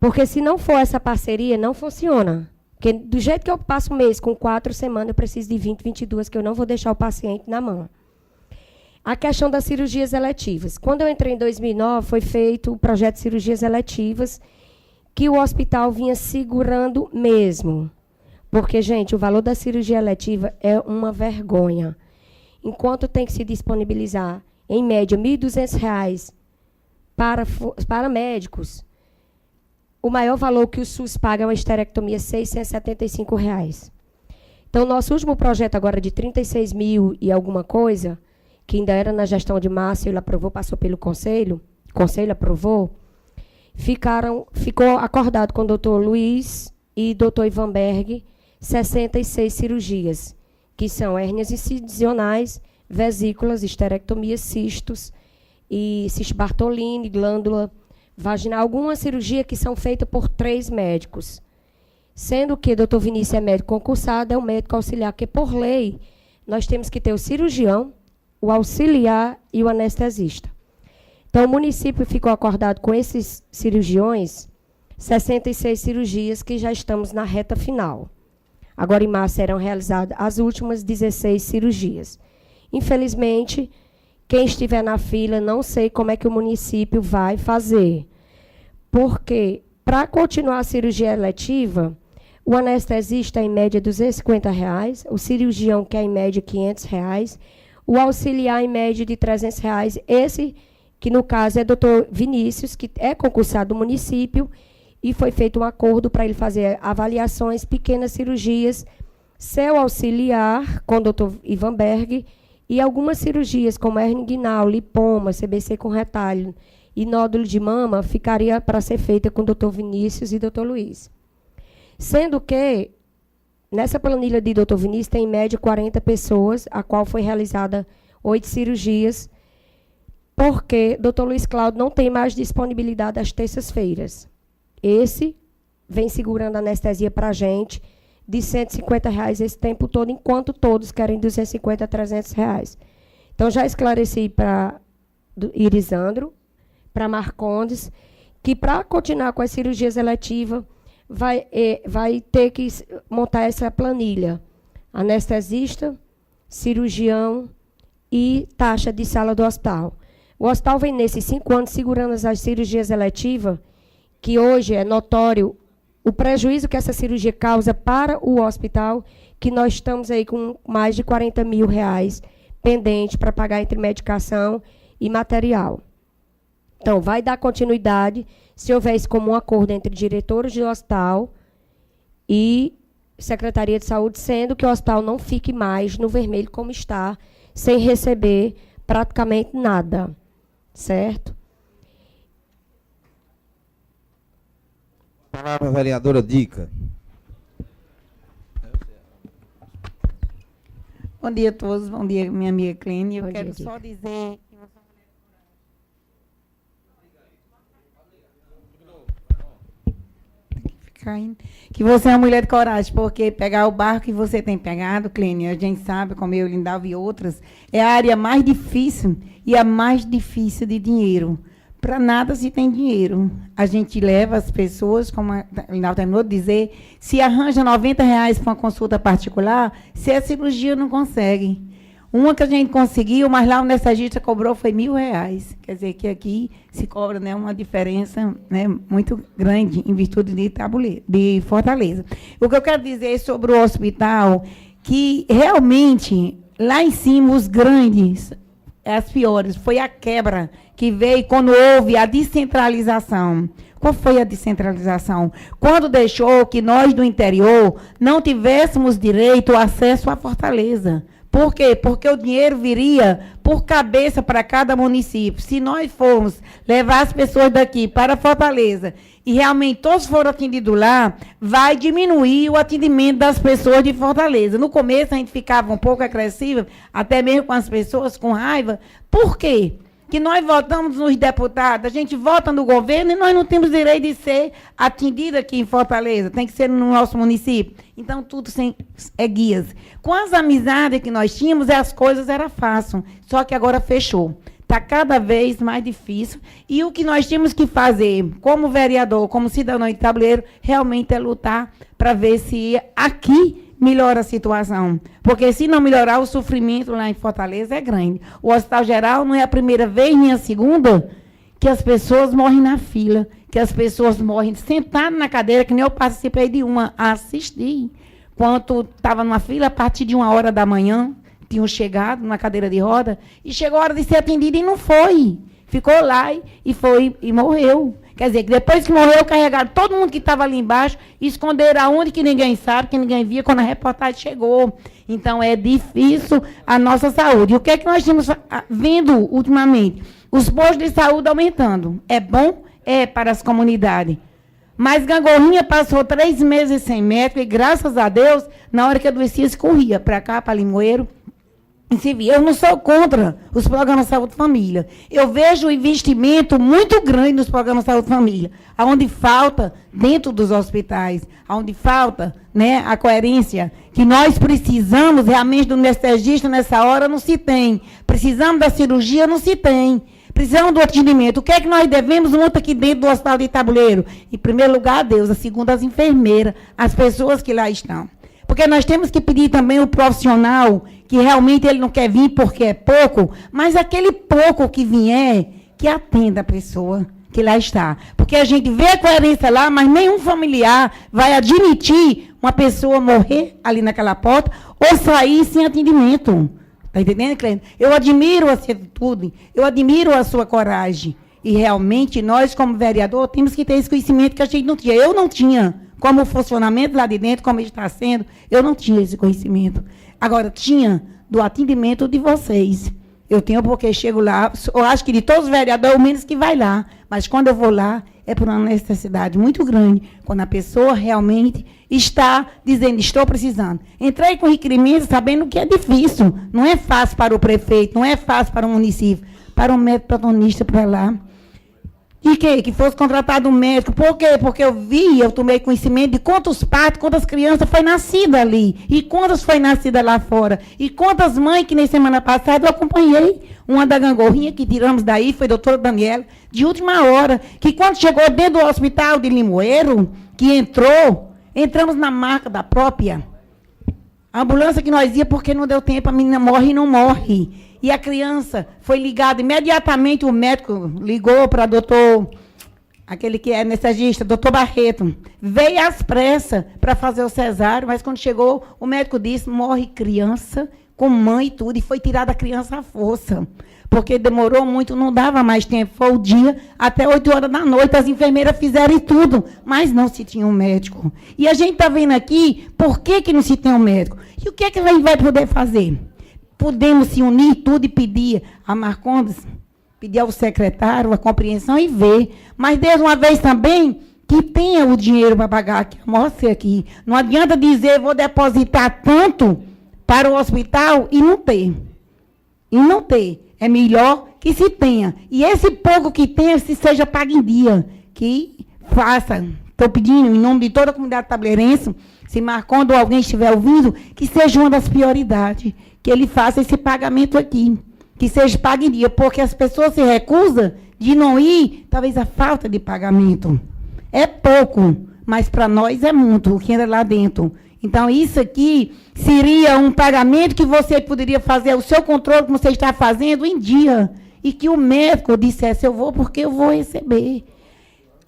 porque se não for essa parceria, não funciona. Porque do jeito que eu passo um mês, com 4 semanas, eu preciso de 20, 22, que eu não vou deixar o paciente na mão. A questão das cirurgias eletivas. Quando eu entrei em 2009, foi feito o projeto de cirurgias eletivas, que o hospital vinha segurando mesmo. Porque, gente, o valor da cirurgia eletiva é uma vergonha. Enquanto tem que se disponibilizar, em média, R$ 1.200 para médicos, o maior valor que o SUS paga é uma esterectomia, R$ 675. Então, nosso último projeto agora de 36 mil e alguma coisa, que ainda era na gestão de Márcio, ele aprovou, passou pelo conselho, o conselho aprovou, ficou acordado com o doutor Luiz e doutor Ivan Berg, 66 cirurgias, que são hérnias incisionais, vesículas, esterectomias, cistos, e cisto Bartolini, glândula vaginal, algumas cirurgias que são feitas por 3 médicos. Sendo que o doutor Vinícius é médico concursado, é um médico auxiliar, porque, por lei, nós temos que ter o cirurgião, o auxiliar e o anestesista. Então, o município ficou acordado com esses cirurgiões, 66 cirurgias que já estamos na reta final. Agora, em março, serão realizadas as últimas 16 cirurgias. Infelizmente, quem estiver na fila, não sei como é que o município vai fazer. Porque, para continuar a cirurgia eletiva, o anestesista é, em média, R$ 250, o cirurgião, que é, em média, R$ 500, o auxiliar, em média, de R$ 300. Esse, que no caso é o doutor Vinícius, que é concursado do município, e foi feito um acordo para ele fazer avaliações, pequenas cirurgias, seu auxiliar, com o doutor Ivan Berg, e algumas cirurgias, como hernia inguinal, lipoma, CBC com retalho e nódulo de mama, ficaria para ser feita com o doutor Vinícius e doutor Luiz. Sendo que, nessa planilha de doutor Vinícius, tem em média 40 pessoas, a qual foi realizada 8 cirurgias, porque doutor Luiz Cláudio não tem mais disponibilidade às terças-feiras. Esse vem segurando a anestesia para a gente, de R$ 150 esse tempo todo, enquanto todos querem 250 a 300 reais. Então, já esclareci para Irisandro, para Marcondes, que para continuar com as cirurgias eletivas, vai ter que montar essa planilha. Anestesista, cirurgião e taxa de sala do hospital. O hospital vem, nesses 5 anos, segurando as cirurgias eletivas, que hoje é notório o prejuízo que essa cirurgia causa para o hospital, que nós estamos aí com mais de R$ 40 mil pendente para pagar entre medicação e material. Então, vai dar continuidade, se houver esse comum acordo entre diretores de hospital e Secretaria de Saúde, sendo que o hospital não fique mais no vermelho como está, sem receber praticamente nada, certo? Palavra, vereadora Dica. Bom dia a todos, bom dia, minha amiga Clênia. Eu quero dia, só dizer que você é uma mulher de coragem, porque pegar o barco que você tem pegado, Clênia, a gente sabe, como eu, Lindalva e outras, é a área mais difícil e a mais difícil de dinheiro. Para nada se tem dinheiro. A gente leva as pessoas, como a Lindalva terminou de dizer, se arranja R$ 90 para uma consulta particular, se a cirurgia não consegue. Uma que a gente conseguiu, mas lá o anestesista cobrou foi R$ 1.000. Quer dizer que aqui se cobra, né, uma diferença, né, muito grande em virtude de Fortaleza. O que eu quero dizer sobre o hospital, que realmente lá em cima os grandes, as piores, foi a quebra que veio quando houve a descentralização. Qual foi a descentralização? Quando deixou que nós do interior não tivéssemos direito ao acesso à Fortaleza. Por quê? Porque o dinheiro viria por cabeça para cada município. Se nós formos levar as pessoas daqui para Fortaleza e realmente todos foram atendidos lá, vai diminuir o atendimento das pessoas de Fortaleza. No começo a gente ficava um pouco agressiva, até mesmo com as pessoas com raiva. Por quê? Que nós votamos nos deputados, a gente vota no governo e nós não temos direito de ser atendido aqui em Fortaleza, tem que ser no nosso município. Então, tudo é guias. Com as amizades que nós tínhamos, as coisas eram fáceis, só que agora fechou. Está cada vez mais difícil. E o que nós temos que fazer, como vereador, como cidadão de tabuleiro, realmente é lutar para ver se aqui melhora a situação. Porque se não melhorar, o sofrimento lá em Fortaleza é grande. O Hospital Geral não é a primeira vez, nem a segunda, que as pessoas morrem na fila, que as pessoas morrem sentadas na cadeira, que nem eu participei de uma, assisti. Quando estava numa fila, a partir de 1 hora da manhã, tinham chegado na cadeira de roda, e chegou a hora de ser atendido e não foi. ficou lá e morreu. Quer dizer, que depois que morreu, carregaram todo mundo que estava ali embaixo e esconderam aonde que ninguém sabe, que ninguém via quando a reportagem chegou. Então, é difícil a nossa saúde. E o que é que nós estamos vendo ultimamente? Os postos de saúde aumentando. É bom? É para as comunidades. Mas Gangorrinha passou 3 meses sem médico e, graças a Deus, na hora que adoecia, se corria para cá, para Limoeiro. Eu não sou contra os programas de saúde e família. Eu vejo um investimento muito grande nos programas de saúde e família, onde falta, dentro dos hospitais, onde falta, né, a coerência, que nós precisamos realmente do anestesista nessa hora, não se tem. Precisamos da cirurgia, não se tem. Precisamos do atendimento. O que é que nós devemos muito aqui dentro do Hospital de Tabuleiro? Em primeiro lugar, a Deus, a segunda, as enfermeiras, as pessoas que lá estão. Porque nós temos que pedir também o profissional, que realmente ele não quer vir porque é pouco, mas aquele pouco que vier, que atenda a pessoa que lá está. Porque a gente vê a coerência lá, mas nenhum familiar vai admitir uma pessoa morrer ali naquela porta ou sair sem atendimento. Está entendendo, Clênia? Eu admiro a sua atitude, eu admiro a sua coragem. E realmente nós, como vereador, temos que ter esse conhecimento que a gente não tinha. Eu não tinha. Como o funcionamento lá de dentro, como ele está sendo, eu não tinha esse conhecimento. Agora, tinha do atendimento de vocês. Eu tenho porque chego lá, eu acho que de todos os vereadores, o menos que vai lá. Mas quando eu vou lá, é por uma necessidade muito grande. Quando a pessoa realmente está dizendo, estou precisando. Entrei com requerimento sabendo que é difícil. Não é fácil para o prefeito, não é fácil para o município. Para o médico plantonista para lá. E que fosse contratado um médico. Por quê? Porque eu tomei conhecimento de quantos partos, quantas crianças foi nascida ali. E quantas foi nascida lá fora. E quantas mães que, na semana passada, eu acompanhei. Uma da Gangorrinha, que tiramos daí, foi a doutora Daniela, de última hora. Que quando chegou dentro do hospital de Limoeiro, que entramos na marca da própria ambulância que nós ia, porque não deu tempo, a menina morre e não morre. E a criança foi ligada, imediatamente o médico ligou para doutor, aquele que é anestesista, doutor Barreto. Veio às pressas para fazer o cesáreo, mas quando chegou, o médico disse, morre criança, com mãe e tudo, e foi tirada a criança à força. Porque demorou muito, não dava mais tempo, foi o dia, até 8 horas da noite, as enfermeiras fizeram tudo, mas não se tinha um médico. E a gente está vendo aqui, por que não se tem um médico? E o que é que a gente vai poder fazer? Podemos se unir tudo e pedir a Marcondes, pedir ao secretário a compreensão e ver. Mas, desde uma vez também, que tenha o dinheiro para pagar, que mostre aqui. Não adianta dizer, vou depositar tanto para o hospital e não ter. E não ter. É melhor que se tenha. E esse pouco que tenha, se seja pago em dia. Que faça. Estou pedindo, em nome de toda a comunidade tabuleirense, se Marcondes ou alguém estiver ouvindo, que seja uma das prioridades. Que ele faça esse pagamento aqui, que seja pago em dia, porque as pessoas se recusam de não ir, talvez a falta de pagamento. É pouco, mas para nós é muito, o que entra lá dentro. Então, isso aqui seria um pagamento que você poderia fazer, o seu controle que você está fazendo em dia, e que o médico dissesse, eu vou porque eu vou receber.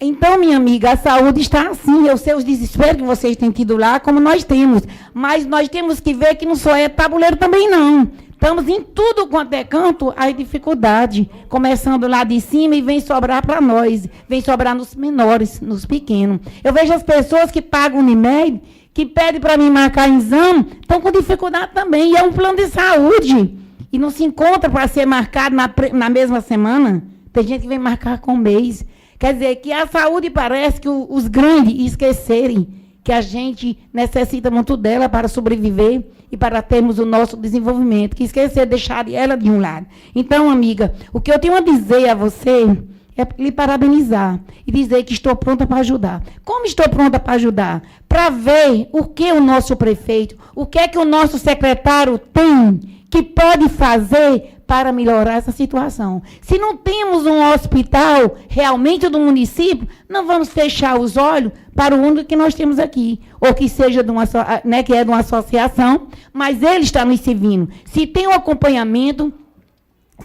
Então, minha amiga, a saúde está assim, eu sei os desesperos que vocês têm tido lá, como nós temos. Mas nós temos que ver que não só é tabuleiro também, não. Estamos em tudo quanto é canto, a dificuldade. Começando lá de cima e vem sobrar para nós. Vem sobrar nos menores, nos pequenos. Eu vejo as pessoas que pagam o Unimed, que pedem para mim marcar exame, estão com dificuldade também. E é um plano de saúde. E não se encontra para ser marcado na mesma semana. Tem gente que vem marcar com um mês. Quer dizer, que a saúde parece que os grandes esquecerem que a gente necessita muito dela para sobreviver e para termos o nosso desenvolvimento, que esquecer, deixar ela de um lado. Então, amiga, o que eu tenho a dizer a você é lhe parabenizar e dizer que estou pronta para ajudar. Como estou pronta para ajudar? Para ver o que o nosso prefeito, o que é que o nosso secretário tem que pode fazer para melhorar essa situação. Se não temos um hospital realmente do município, não vamos fechar os olhos para o único que nós temos aqui, ou que seja de uma, né, que é de uma associação, mas ele está nos servindo. Se tem um acompanhamento,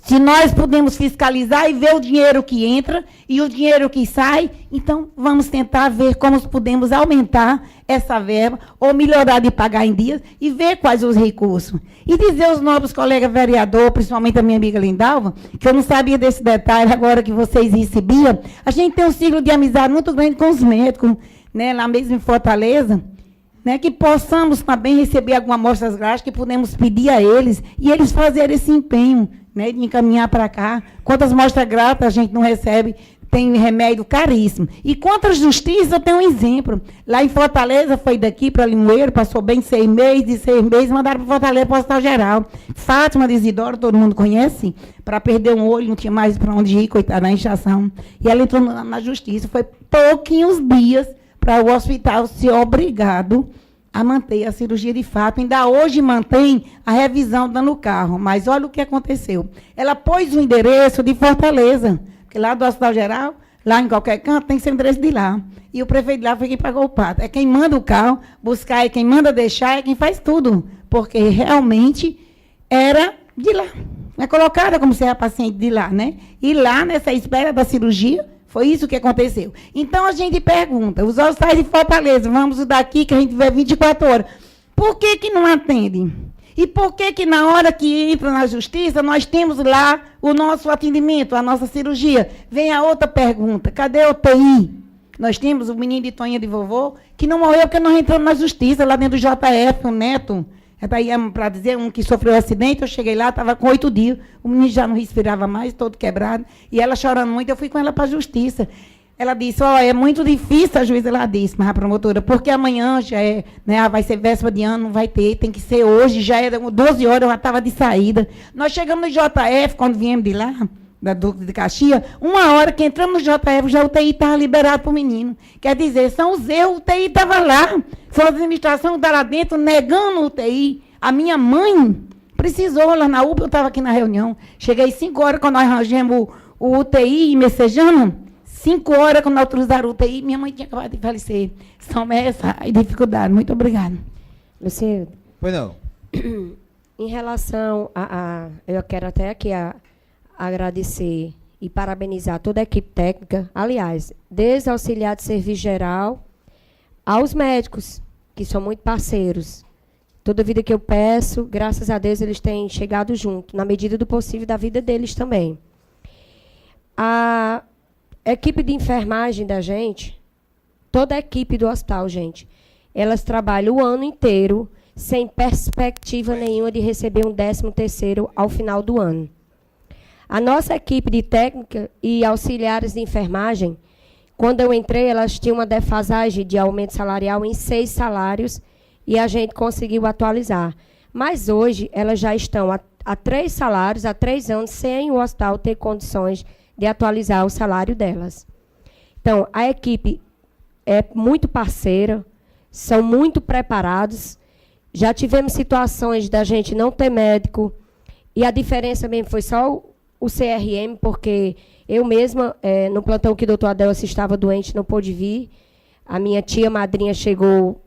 Se nós podemos fiscalizar e ver o dinheiro que entra e o dinheiro que sai, então vamos tentar ver como podemos aumentar essa verba ou melhorar de pagar em dias e ver quais os recursos. E dizer aos nobres colegas vereadores, principalmente a minha amiga Lindalva, que eu não sabia desse detalhe agora que vocês recebiam, a gente tem um ciclo de amizade muito grande com os médicos, né, lá mesmo em Fortaleza, né, que possamos também receber algumas amostras grátis, que podemos pedir a eles, e eles fazerem esse empenho, né, de encaminhar para cá. Quantas amostras grátis a gente não recebe, tem remédio caríssimo. E quanto à justiça, eu tenho um exemplo. Lá em Fortaleza, foi daqui para Limoeiro, passou bem 6 meses, de 6 meses, mandaram para Fortaleza, para o Hospital Geral. Fátima de Isidoro, todo mundo conhece, para perder um olho, não tinha mais para onde ir, coitada, na inchação. E ela entrou na justiça, foi pouquinhos dias para o hospital ser obrigado a manter a cirurgia de fato. Ainda hoje mantém a revisão dando o carro. Mas olha o que aconteceu. Ela pôs o endereço de Fortaleza, porque lá do Hospital Geral, lá em qualquer canto, tem que ser o endereço de lá. E o prefeito de lá foi quem pagou o pato. É quem manda o carro buscar, é quem manda deixar, é quem faz tudo. Porque realmente era de lá. É colocada como se era paciente de lá, né? E lá, nessa espera da cirurgia, foi isso que aconteceu. Então, a gente pergunta, os hospitais de Fortaleza, vamos daqui, que a gente vê 24 horas, por que não atendem? E por que na hora que entra na justiça, nós temos lá o nosso atendimento, a nossa cirurgia? Vem a outra pergunta, cadê a UTI? Nós temos o menino de Toninha de vovô, que não morreu porque nós entramos na justiça, lá dentro do JF, o neto. Daí, para dizer, um que sofreu um acidente, eu cheguei lá, estava com 8 dias, o menino já não respirava mais, todo quebrado, e ela chorando muito, eu fui com ela para a justiça. Ela disse, é muito difícil, a juíza, ela disse, mas a promotora, porque amanhã já é, né, vai ser véspera de ano, não vai ter, tem que ser hoje, já era 12 horas, eu já estava de saída. Nós chegamos no JF, quando viemos de lá, da Duque de Caxias, 1 hora que entramos no JF, já o UTI estava liberado para o menino. Quer dizer, são os erros, o UTI estava lá. Foi a administração que está lá dentro, negando o UTI. A minha mãe precisou, lá na UPA, eu estava aqui na reunião. Cheguei 5 horas, quando nós arranjamos o UTI em Messejana, 5 horas, quando autorizaram o UTI, minha mãe tinha acabado de falecer. São essa a dificuldade. Muito obrigada. Luciano. Pois não. Em relação eu quero até aqui agradecer e parabenizar toda a equipe técnica, aliás, desde auxiliar de serviço geral aos médicos, que são muito parceiros. Toda vida que eu peço, graças a Deus, eles têm chegado junto, na medida do possível, da vida deles também. A equipe de enfermagem da gente, toda a equipe do hospital, gente, elas trabalham o ano inteiro sem perspectiva nenhuma de receber um 13º ao final do ano. A nossa equipe de técnica e auxiliares de enfermagem, quando eu entrei, elas tinham uma defasagem de aumento salarial em 6 salários e a gente conseguiu atualizar. Mas hoje, elas já estão há 3 salários, há 3 anos, sem o hospital ter condições de atualizar o salário delas. Então, a equipe é muito parceira, são muito preparados. Já tivemos situações da gente não ter médico, e a diferença mesmo foi só o CRM, porque eu mesma, no plantão que o doutor Adelso estava doente, não pôde vir. A minha tia madrinha chegou,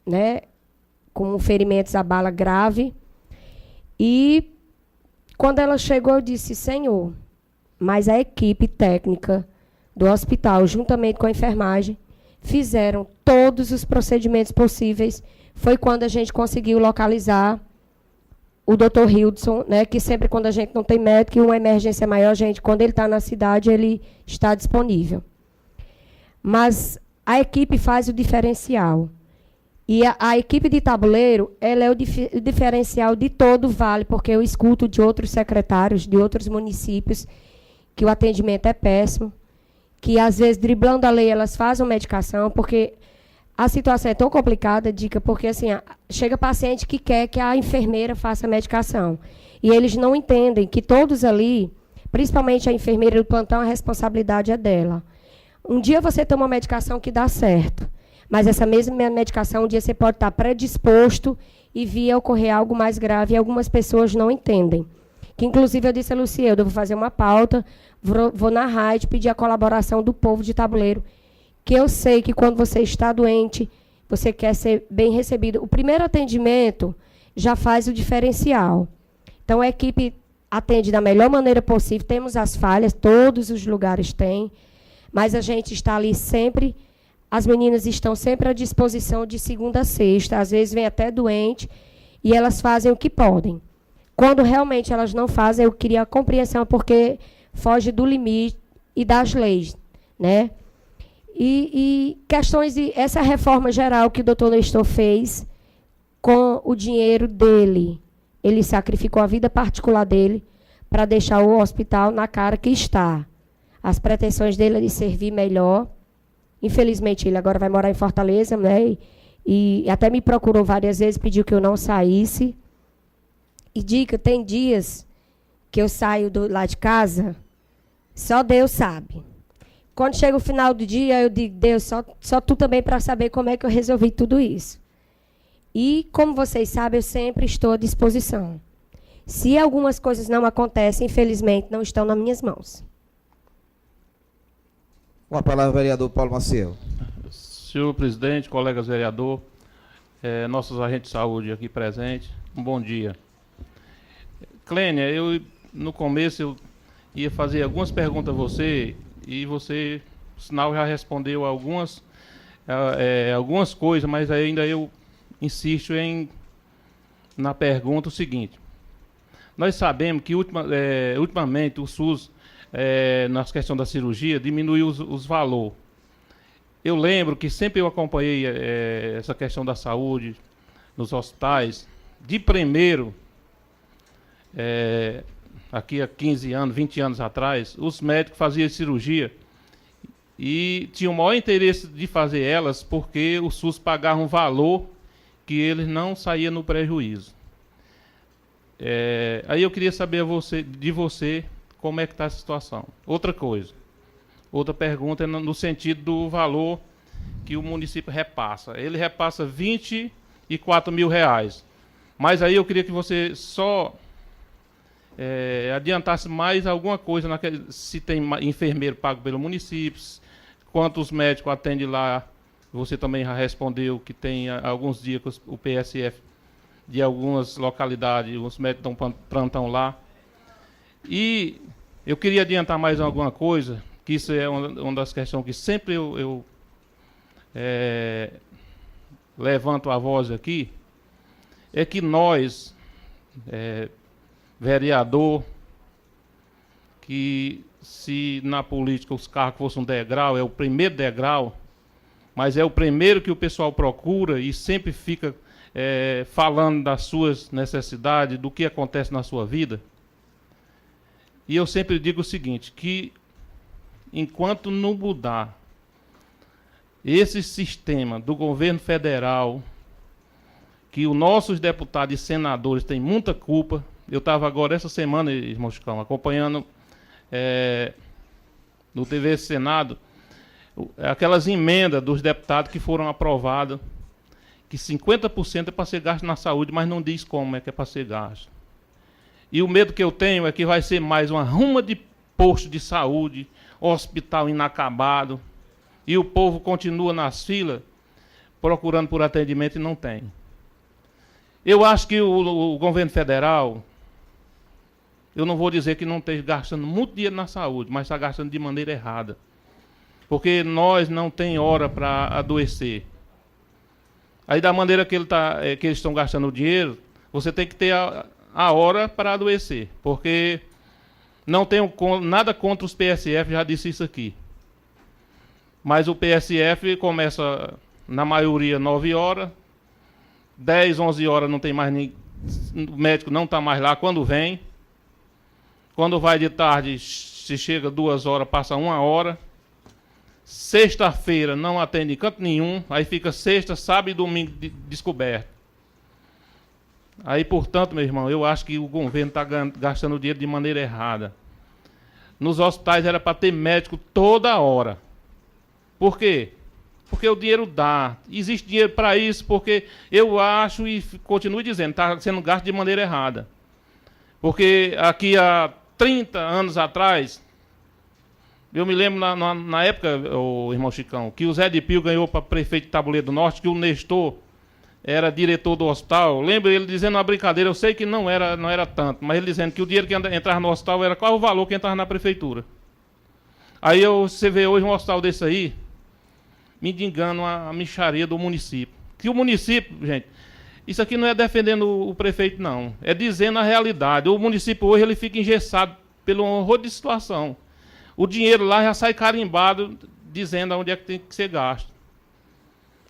né, com ferimentos à bala grave. E quando ela chegou, eu disse, Senhor, mas a equipe técnica do hospital, juntamente com a enfermagem, fizeram todos os procedimentos possíveis. Foi quando a gente conseguiu localizar o doutor Hildson, né, que sempre quando a gente não tem médico e uma emergência maior, quando ele está na cidade, ele está disponível. Mas a equipe faz o diferencial. E a equipe de tabuleiro, ela é o diferencial de todo o Vale, porque eu escuto de outros secretários, de outros municípios, que o atendimento é péssimo, que às vezes, driblando a lei, elas fazem medicação, porque a situação é tão complicada, Dica, porque assim, chega paciente que quer que a enfermeira faça a medicação. E eles não entendem que todos ali, principalmente a enfermeira do plantão, a responsabilidade é dela. Um dia você toma uma medicação que dá certo, mas essa mesma medicação, um dia você pode estar predisposto e vir a ocorrer algo mais grave, e algumas pessoas não entendem. Que, inclusive, eu disse a Lucielda, eu vou fazer uma pauta, vou na rádio pedir a colaboração do povo de tabuleiro, que eu sei que quando você está doente, você quer ser bem recebido. O primeiro atendimento já faz o diferencial. Então, a equipe atende da melhor maneira possível. Temos as falhas, todos os lugares têm, mas a gente está ali sempre, as meninas estão sempre à disposição de segunda a sexta, às vezes vem até doente, e elas fazem o que podem. Quando realmente elas não fazem, eu queria a compreensão, porque foge do limite e das leis, né? E questões de essa reforma geral que o doutor Nestor fez com o dinheiro dele. Ele sacrificou a vida particular dele para deixar o hospital na cara que está. As pretensões dele é de servir melhor. Infelizmente, ele agora vai morar em Fortaleza, né? E até me procurou várias vezes, pediu que eu não saísse. E dica, tem dias que eu saio lá de casa, só Deus sabe. Quando chega o final do dia, eu digo, Deus, só tu também para saber como é que eu resolvi tudo isso. E, como vocês sabem, eu sempre estou à disposição. Se algumas coisas não acontecem, infelizmente, não estão nas minhas mãos. Com a palavra, vereador Paulo Maciel. Senhor presidente, colegas vereador, nossos agentes de saúde aqui presentes, um bom dia. Clênia, no começo eu ia fazer algumas perguntas a você, e você, por sinal, já respondeu algumas coisas, mas ainda eu insisto na pergunta o seguinte. Nós sabemos que ultimamente o SUS, na questão da cirurgia, diminuiu os valores. Eu lembro que sempre eu acompanhei essa questão da saúde nos hospitais. De primeiro, aqui há 15 anos, 20 anos atrás, os médicos faziam cirurgia e tinham o maior interesse de fazer elas porque o SUS pagava um valor que eles não saíam no prejuízo. Aí eu queria saber de você como é que está essa situação. Outra pergunta é no sentido do valor que o município repassa. Ele repassa R$24 mil. Mas aí eu queria que você só adiantasse mais alguma coisa, se tem enfermeiro pago pelo município, quantos médicos atende lá. Você também já respondeu que tem alguns dias que o PSF de algumas localidades, os médicos dão plantão lá. E eu queria adiantar mais alguma coisa, que isso é uma das questões que sempre eu levanto a voz aqui, é que nós, vereador, que se na política os cargos fossem um degrau, é o primeiro degrau, mas é o primeiro que o pessoal procura e sempre fica falando das suas necessidades, do que acontece na sua vida. E eu sempre digo o seguinte, que enquanto não mudar esse sistema do governo federal, que os nossos deputados e senadores têm muita culpa. Eu estava agora, essa semana, irmão Chicão, acompanhando no TV Senado, aquelas emendas dos deputados que foram aprovadas, que 50% é para ser gasto na saúde, mas não diz como é que é para ser gasto. E o medo que eu tenho é que vai ser mais uma ruma de posto de saúde, hospital inacabado, e o povo continua nas filas, procurando por atendimento e não tem. Eu acho que o governo federal, eu não vou dizer que não esteja gastando muito dinheiro na saúde, mas está gastando de maneira errada. Porque nós não tem hora para adoecer. Aí, da maneira que eles estão gastando o dinheiro, você tem que ter a hora para adoecer. Porque não tenho nada contra os PSF, já disse isso aqui. Mas o PSF começa, na maioria, 9 horas, 10, 11 horas não tem mais ninguém, o médico não está mais lá quando vem. Quando vai de tarde, se chega 2 horas, passa 1 hora. Sexta-feira não atende em canto nenhum, aí fica sexta, sábado e domingo descoberto. Aí, portanto, meu irmão, eu acho que o governo está gastando dinheiro de maneira errada. Nos hospitais era para ter médico toda hora. Por quê? Porque o dinheiro dá. Existe dinheiro para isso, porque eu acho e continuo dizendo, está sendo gasto de maneira errada. Porque aqui há 30 anos atrás, eu me lembro na época, o irmão Chicão, que o Zé de Pio ganhou para prefeito de Tabuleiro do Norte, que o Nestor era diretor do hospital, lembro ele dizendo uma brincadeira, eu sei que não era tanto, mas ele dizendo que o dinheiro que entrava no hospital era qual o valor que entrava na prefeitura. Aí você vê hoje um hospital desse aí, mendigando a mixaria do município. Que o município, gente, isso aqui não é defendendo o prefeito, não. É dizendo a realidade. O município hoje ele fica engessado pelo horror de situação. O dinheiro lá já sai carimbado, dizendo onde é que tem que ser gasto.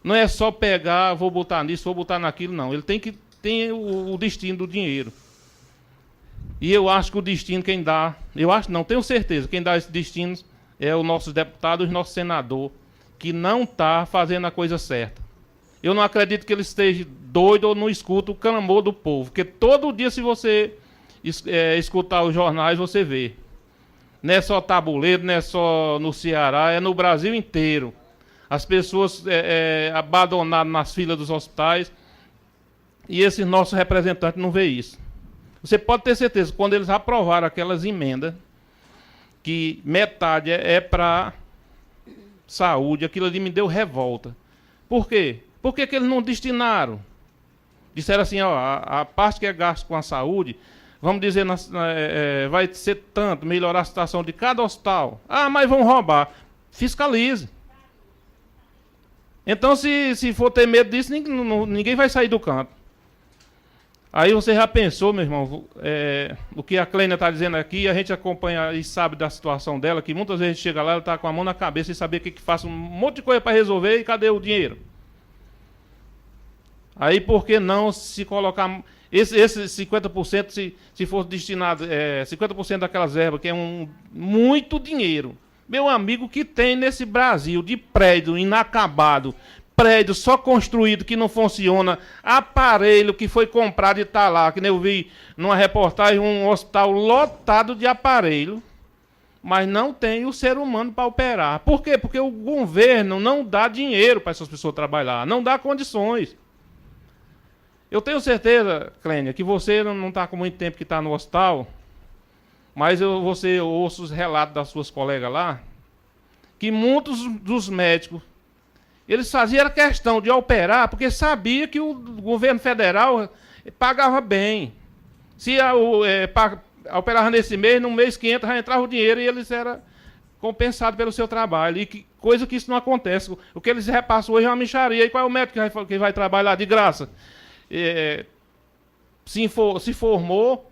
Não é só pegar, vou botar nisso, vou botar naquilo, não. Ele tem que ter o destino do dinheiro. E eu acho que o destino quem dá, eu acho não, tenho certeza, quem dá esse destino é o nosso deputado, o nosso senador, que não está fazendo a coisa certa. Eu não acredito que ele esteja doido ou não escuta o clamor do povo, porque todo dia, se você escutar os jornais, você vê. Não é só Tabuleiro, não é só no Ceará, é no Brasil inteiro. As pessoas abandonadas nas filas dos hospitais, e esse nosso representante não vê isso. Você pode ter certeza, quando eles aprovaram aquelas emendas, que metade é para saúde, aquilo ali me deu revolta. Por quê? Por que eles não destinaram? Disseram assim, ó, a parte que é gasto com a saúde, vamos dizer, vai ser tanto, melhorar a situação de cada hospital. Ah, mas vão roubar. Fiscalize. Então, se for ter medo disso, ninguém vai sair do canto. Aí você já pensou, meu irmão, o que a Clênia está dizendo aqui, a gente acompanha e sabe da situação dela, que muitas vezes a gente chega lá, ela está com a mão na cabeça e saber o que faz, um monte de coisa para resolver, e cadê o dinheiro? Aí, por que não se colocar... Esse 50%, se for destinado, 50% daquelas verbas, que é muito dinheiro. Meu amigo, que tem nesse Brasil de prédio inacabado, prédio só construído que não funciona, aparelho que foi comprado e está lá, que nem eu vi numa reportagem, um hospital lotado de aparelho, mas não tem o ser humano para operar. Por quê? Porque o governo não dá dinheiro para essas pessoas trabalhar, não dá condições. Eu tenho certeza, Clênia, que você não está com muito tempo que está no hospital, mas você ouça os relatos das suas colegas lá, que muitos dos médicos, eles faziam questão de operar, porque sabia que o governo federal pagava bem. Se operava nesse mês, no mês que entra, já entrava o dinheiro e eles eram compensados pelo seu trabalho. E coisa que isso não acontece. O que eles repassam hoje é uma mixaria. E qual é o médico que vai trabalhar de graça? Se formou,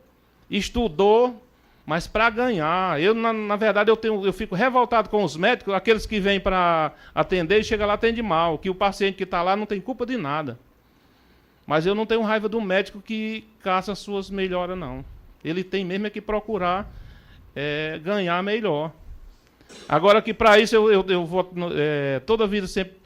estudou, mas para ganhar. Eu, na verdade, eu fico revoltado com os médicos, aqueles que vêm para atender e chega lá atende mal, que o paciente que está lá não tem culpa de nada. Mas eu não tenho raiva do médico que caça as suas melhoras, não. Ele tem mesmo que procurar ganhar melhor. Agora que para isso eu voto toda a vida sempre,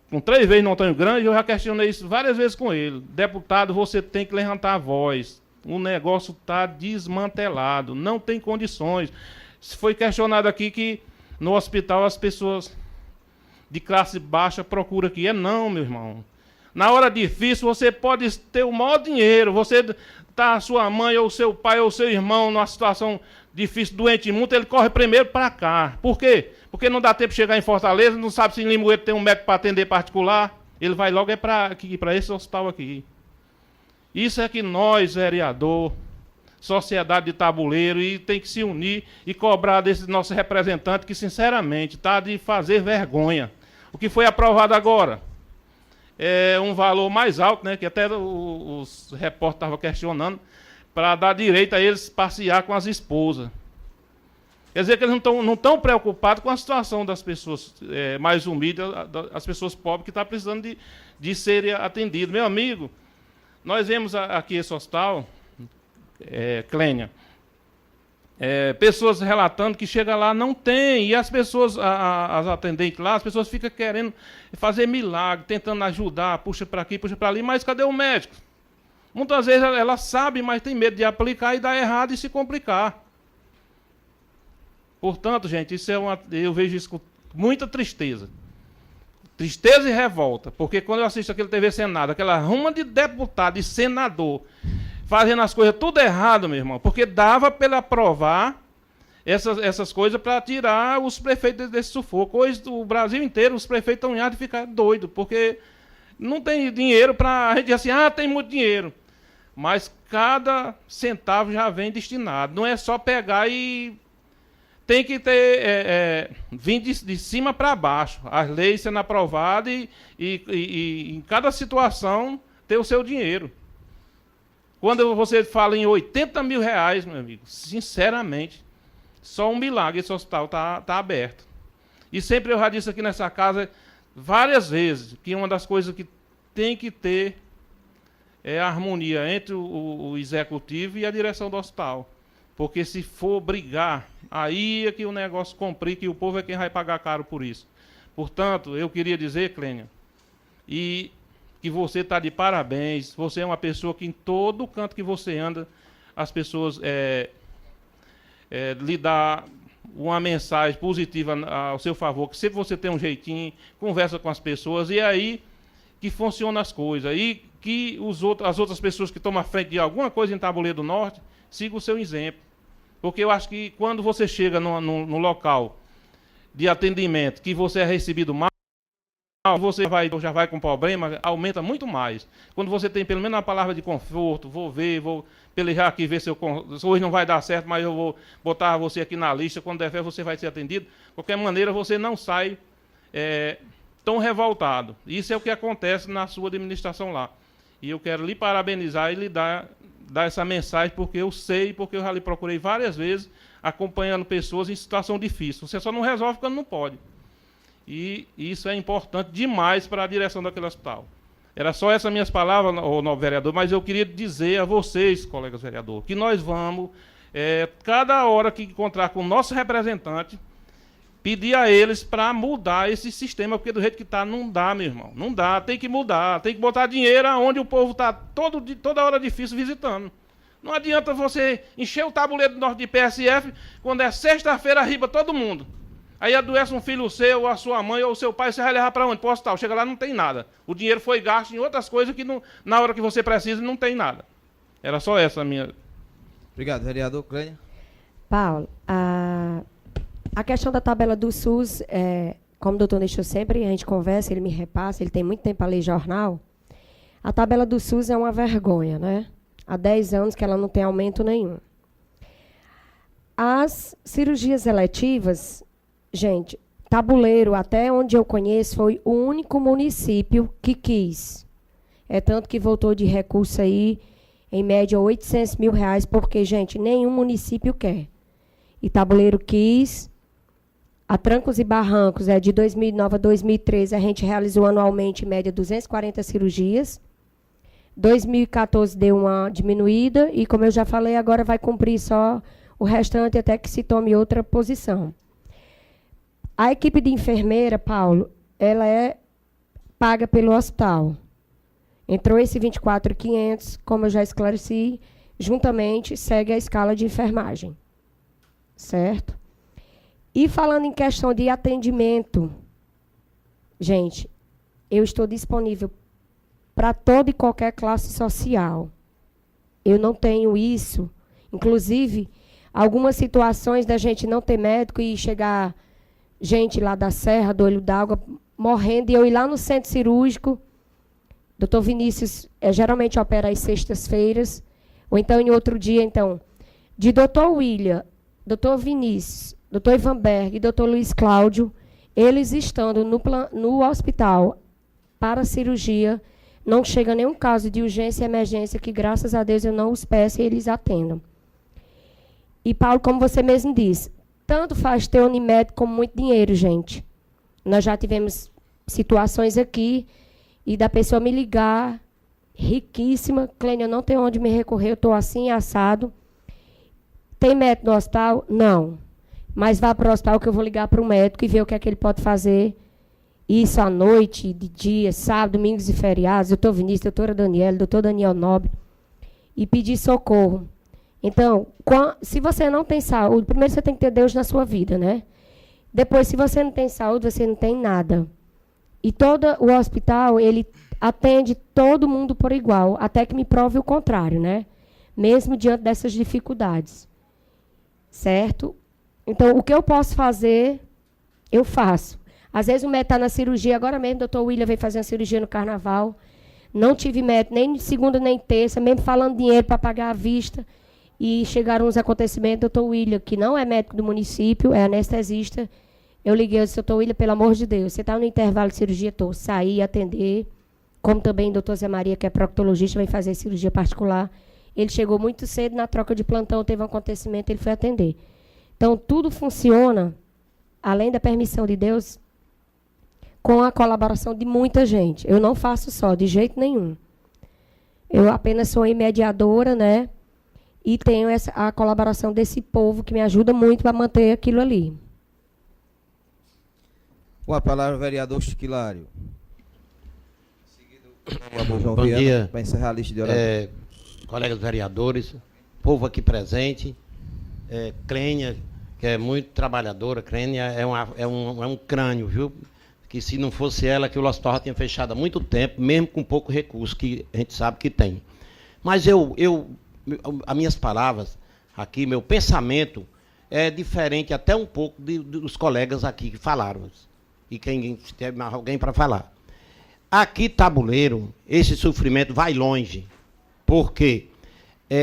com 3 vezes no Antônio Grande, eu já questionei isso várias vezes com ele. Deputado, você tem que levantar a voz. O negócio está desmantelado, não tem condições. Foi questionado aqui que no hospital as pessoas de classe baixa procuram aqui. Não, meu irmão. Na hora difícil você pode ter o maior dinheiro. Você tá sua mãe ou seu pai ou seu irmão numa situação difícil, doente muito, ele corre primeiro para cá. Por quê? Porque não dá tempo de chegar em Fortaleza, não sabe se em Limoeiro tem um médico para atender particular. Ele vai logo para esse hospital aqui. Isso é que nós, vereador, sociedade de tabuleiro, e tem que se unir e cobrar desse nosso representante que, sinceramente, está de fazer vergonha. O que foi aprovado agora é um valor mais alto, né, que até os repórteres estavam questionando, para dar direito a eles passear com as esposas. Quer dizer que eles não estão preocupados com a situação das pessoas mais humildes, as pessoas pobres que estão precisando de serem atendidas. Meu amigo, nós vemos aqui esse hospital, Clênia, pessoas relatando que chega lá, não tem, e as pessoas, as atendentes lá, as pessoas ficam querendo fazer milagre, tentando ajudar, puxa para aqui, puxa para ali, mas cadê o médico? Muitas vezes ela sabe, mas tem medo de aplicar e dar errado e se complicar. Portanto, gente, eu vejo isso com muita tristeza. Tristeza e revolta, porque quando eu assisto aquele TV Senado, aquela ruma de deputado e senador, fazendo as coisas tudo errado, meu irmão, porque dava para aprovar essas coisas para tirar os prefeitos desse sufoco. Hoje, o Brasil inteiro, os prefeitos estão em ar de ficar doidos, porque não tem dinheiro para a gente dizer assim, tem muito dinheiro. Mas cada centavo já vem destinado. Não é só pegar e... Tem que ter, vir de cima para baixo. As leis sendo aprovadas e em cada situação ter o seu dinheiro. Quando você fala em 80 mil reais, meu amigo, sinceramente, só um milagre esse hospital tá aberto. E sempre eu já disse aqui nessa casa, várias vezes, que uma das coisas que tem que ter é a harmonia entre o executivo e a direção do hospital. Porque se for brigar, aí é que o negócio complica e o povo é quem vai pagar caro por isso. Portanto, eu queria dizer, Clênia, e que você está de parabéns, você é uma pessoa que em todo canto que você anda, as pessoas lhe dão uma mensagem positiva ao seu favor, que sempre você tem um jeitinho, conversa com as pessoas, e é aí que funcionam as coisas, aí que as outras pessoas que tomam a frente de alguma coisa em Tabuleiro do Norte, sigam o seu exemplo. Porque eu acho que quando você chega no local de atendimento, que você é recebido mal, você já vai com problema, aumenta muito mais. Quando você tem pelo menos uma palavra de conforto, vou pelejar aqui, ver se hoje não vai dar certo, mas eu vou botar você aqui na lista, quando der fé você vai ser atendido. De qualquer maneira, você não sai tão revoltado. Isso é o que acontece na sua administração lá. E eu quero lhe parabenizar e lhe dar essa mensagem, porque eu sei, porque eu já lhe procurei várias vezes, acompanhando pessoas em situação difícil. Você só não resolve quando não pode. E isso é importante demais para a direção daquele hospital. Era só essas minhas palavras, novo vereador, mas eu queria dizer a vocês, colegas vereadores, que nós vamos, cada hora que encontrar com o nosso representante, pedir a eles para mudar esse sistema, porque do jeito que está, não dá, meu irmão. Não dá, tem que mudar, tem que botar dinheiro onde o povo está toda hora difícil visitando. Não adianta você encher o Tabuleiro do Norte de PSF, quando é sexta-feira arriba todo mundo. Aí adoece um filho seu, ou a sua mãe, ou o seu pai, você vai levar para onde? Para o hospital. Chega lá, não tem nada. O dinheiro foi gasto em outras coisas que na hora que você precisa não tem nada. Era só essa a minha... Obrigado, vereador Clênia. Paulo, a questão da tabela do SUS, como o doutor deixou sempre, a gente conversa, ele me repassa, ele tem muito tempo a ler jornal. A tabela do SUS é uma vergonha, né? Há 10 anos que ela não tem aumento nenhum. As cirurgias eletivas, gente, Tabuleiro, até onde eu conheço, foi o único município que quis. É tanto que voltou de recurso aí, em média, 800 mil reais, porque, gente, nenhum município quer. E Tabuleiro quis. A trancos e barrancos, de 2009 a 2013, a gente realizou anualmente, em média, 240 cirurgias. 2014 deu uma diminuída e, como eu já falei, agora vai cumprir só o restante até que se tome outra posição. A equipe de enfermeira, Paulo, ela é paga pelo hospital. Entrou esse 24.500, como eu já esclareci, juntamente segue a escala de enfermagem. Certo? E falando em questão de atendimento, gente, eu estou disponível para toda e qualquer classe social. Eu não tenho isso. Inclusive, algumas situações da gente não ter médico e chegar gente lá da Serra, do Olho d'Água, morrendo, e eu ir lá no centro cirúrgico. Doutor Vinícius geralmente opera às sextas-feiras, ou então em outro dia, então, de doutor William, doutor Vinícius, doutor Ivanberg e doutor Luiz Cláudio, eles estando no hospital para cirurgia, não chega nenhum caso de urgência e emergência que, graças a Deus, eu não os peço e eles atendam. E, Paulo, como você mesmo disse, tanto faz ter Unimed como muito dinheiro, gente. Nós já tivemos situações aqui e da pessoa me ligar, riquíssima, Clênia, eu não tenho onde me recorrer, eu estou assim, assado. Tem médico no hospital? Não. Mas vá para o hospital que eu vou ligar para o médico e ver o que é que ele pode fazer. Isso à noite, de dia, sábado, domingos e feriados, doutor Vinícius, doutora Daniela, doutor Daniel Nobre, e pedir socorro. Então, se você não tem saúde, primeiro você tem que ter Deus na sua vida, né? Depois, se você não tem saúde, você não tem nada. E todo o hospital, ele atende todo mundo por igual, até que me prove o contrário, né? Mesmo diante dessas dificuldades. Certo? Então, o que eu posso fazer, eu faço. Às vezes o médico está na cirurgia, agora mesmo o doutor William veio fazer uma cirurgia no carnaval. Não tive médico nem de segunda nem terça, mesmo falando dinheiro para pagar à vista. E chegaram uns acontecimentos, doutor William, que não é médico do município, é anestesista. Eu liguei e disse, doutor William, pelo amor de Deus, você está no intervalo de cirurgia, estou. Saí, atender. Como também o doutor Zé Maria, que é proctologista, vai fazer cirurgia particular. Ele chegou muito cedo, na troca de plantão, teve um acontecimento, ele foi atender. Então, tudo funciona, além da permissão de Deus, com a colaboração de muita gente. Eu não faço só, de jeito nenhum. Eu apenas sou mediadora, né? E tenho a colaboração desse povo que me ajuda muito para manter aquilo ali. Com a palavra, o vereador Chiquilário. Bom dia, para encerrar a lista de oração. colegas vereadores, povo aqui presente, Clênia, que é muito trabalhadora. Clênia é um crânio, viu? Que se não fosse ela, que o hospital já tinha fechado há muito tempo, mesmo com pouco recurso que a gente sabe que tem. Mas as minhas palavras aqui, meu pensamento é diferente até um pouco dos colegas aqui que falaram. E quem teve mais alguém para falar. Aqui, Tabuleiro, esse sofrimento vai longe, porque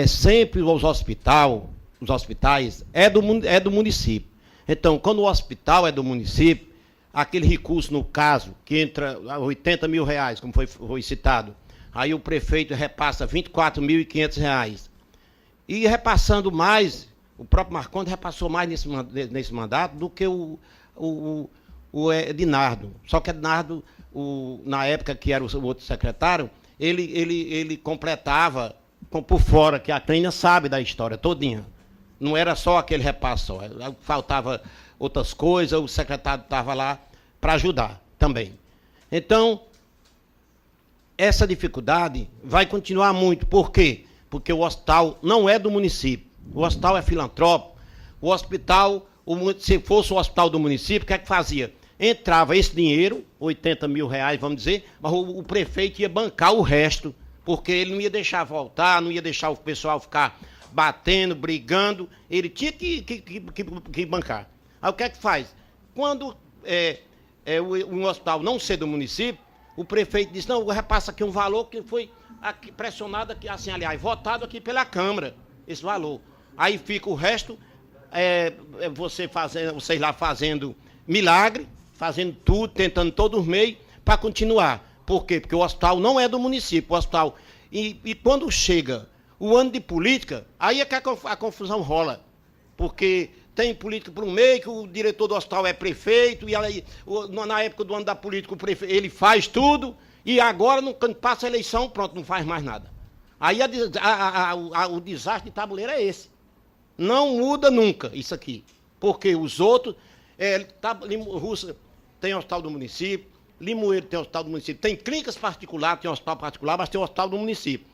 sempre os hospitais é do município. Então, quando o hospital é do município, aquele recurso, no caso, que entra R$80 mil, como foi citado, aí o prefeito repassa R$24.500. E repassando mais, o próprio Marcondes repassou mais nesse mandato do que o Edinardo. Só que Edinardo, na época que era o outro secretário, ele completava por fora, que a Clênia sabe da história todinha. Não era só aquele repasso só. Faltava outras coisas, o secretário estava lá para ajudar também. Então, essa dificuldade vai continuar muito. Por quê? Porque o hospital não é do município. O hospital é filantrópico. O hospital, se fosse o hospital do município, o que é que fazia? Entrava esse dinheiro, R$80 mil, vamos dizer, mas o prefeito ia bancar o resto, porque ele não ia deixar voltar, não ia deixar o pessoal ficar batendo, brigando, ele tinha que bancar. Aí o que é que faz? Quando o hospital não ser do município, o prefeito diz, não, repassa aqui um valor que foi aqui, pressionado aqui, assim, aliás, votado aqui pela Câmara, esse valor. Aí fica o resto, vocês lá fazendo milagre, fazendo tudo, tentando todos os meios para continuar. Por quê? Porque o hospital não é do município, o hospital. E quando chega o ano de política, aí é que a confusão rola. Porque tem política por um meio, que o diretor do hospital é prefeito, e aí, na época do ano da política, o prefeito, ele faz tudo, e agora, quando passa a eleição, pronto, não faz mais nada. Aí o desastre de Tabuleiro é esse. Não muda nunca isso aqui. Porque os outros, Russa tem hospital do município, Limoeiro tem hospital do município, tem clínicas particulares, tem hospital particular, mas tem hospital do município.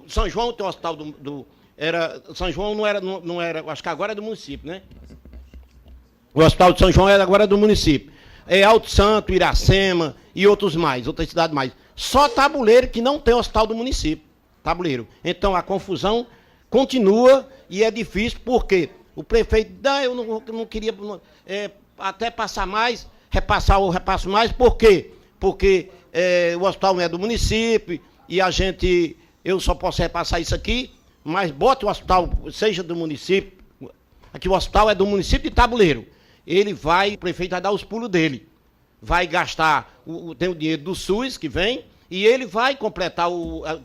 São João tem hospital São João não era, acho que agora é do município, né? O hospital de São João agora é do município. Alto Santo, Iracema e outras cidades mais. Só Tabuleiro que não tem hospital do município. Tabuleiro. Então a confusão continua e é difícil, porque o prefeito, eu não queria até passar mais, eu repasso mais, por quê? Porque o hospital não é do município e eu só posso repassar isso aqui, mas bote o hospital, seja do município, aqui o hospital é do município de Tabuleiro. O prefeito vai dar os pulos dele. Vai gastar, tem o dinheiro do SUS que vem, e ele vai completar,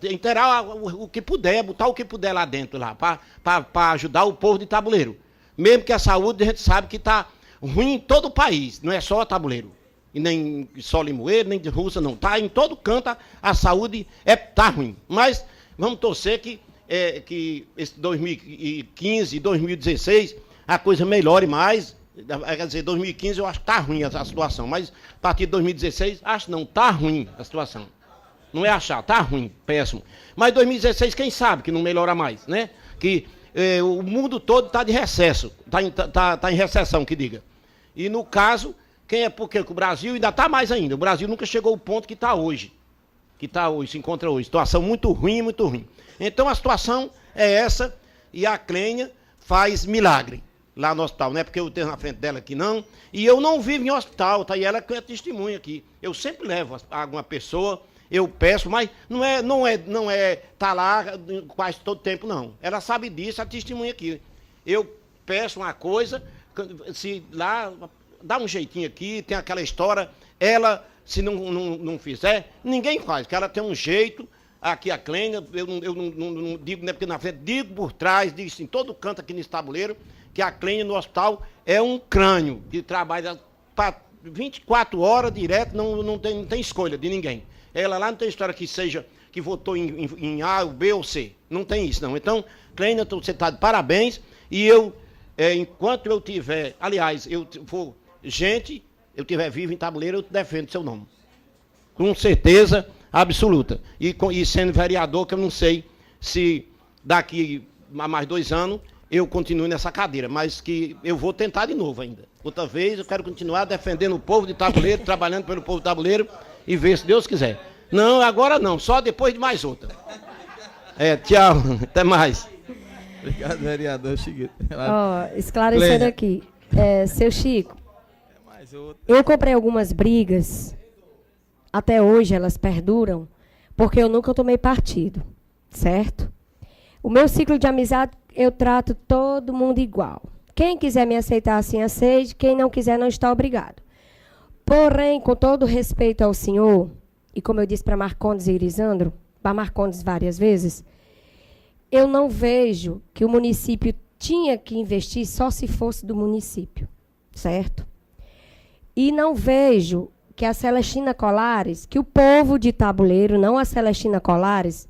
inteirar o que puder, botar o que puder lá dentro, para ajudar o povo de Tabuleiro. Mesmo que a saúde, a gente sabe que está ruim em todo o país, não é só Tabuleiro. E nem só Limoeiro, nem de Russa, não. Está em todo canto, a saúde está ruim. Mas vamos torcer que esse 2015 e 2016 a coisa melhore mais. Quer dizer, 2015 eu acho que está ruim a situação, mas a partir de 2016, acho não, está ruim a situação. Não é achar, está ruim, péssimo. Mas 2016, quem sabe que não melhora mais, né? Que o mundo todo está de recesso, está em recessão, que diga. E no caso, porque o Brasil ainda está mais ainda. O Brasil nunca chegou ao ponto que está hoje. Se encontra hoje. Situação muito ruim, muito ruim. Então a situação é essa, e a Clênia faz milagre. lá no hospital, não é porque eu tenho na frente dela aqui não, e eu não vivo em hospital, tá? E ela é testemunha aqui. Eu sempre levo alguma pessoa, eu peço, mas não é tá lá quase todo tempo não. Ela sabe disso, a testemunha aqui. Eu peço uma coisa, se lá dá um jeitinho aqui, tem aquela história, ela se não fizer, ninguém faz, porque ela tem um jeito. Aqui a Clênia, eu não digo, né, porque na frente, digo por trás, digo em todo canto aqui nesse tabuleiro, que a Clênia no hospital é um crânio, que trabalha 24 horas direto, não tem escolha de ninguém. Ela lá não tem história que votou em A, B ou C. Não tem isso, não. Então, Clênia, você está de parabéns, e eu, enquanto eu tiver, aliás, eu tiver vivo em tabuleiro, eu defendo seu nome. Com certeza absoluta. E sendo vereador, que eu não sei se daqui a mais 2 anos eu continuo nessa cadeira, mas que eu vou tentar de novo ainda. Outra vez eu quero continuar defendendo o povo de tabuleiro, trabalhando pelo povo de tabuleiro e ver se Deus quiser. Não, agora não, só depois de mais outra. Tchau, até mais. Obrigado, vereador Chiquito. Esclarecendo aqui, seu Chico, eu comprei algumas brigas. Até hoje elas perduram, porque eu nunca tomei partido, certo? O meu ciclo de amizade, eu trato todo mundo igual. Quem quiser me aceitar assim, aceite. Quem não quiser, não está obrigado. Porém, com todo respeito ao senhor, e como eu disse para Marcondes e Irisandro, para Marcondes várias vezes, eu não vejo que o município tinha que investir só se fosse do município, certo? E não vejo que a Celestina Colares, que o povo de tabuleiro, não a Celestina Colares,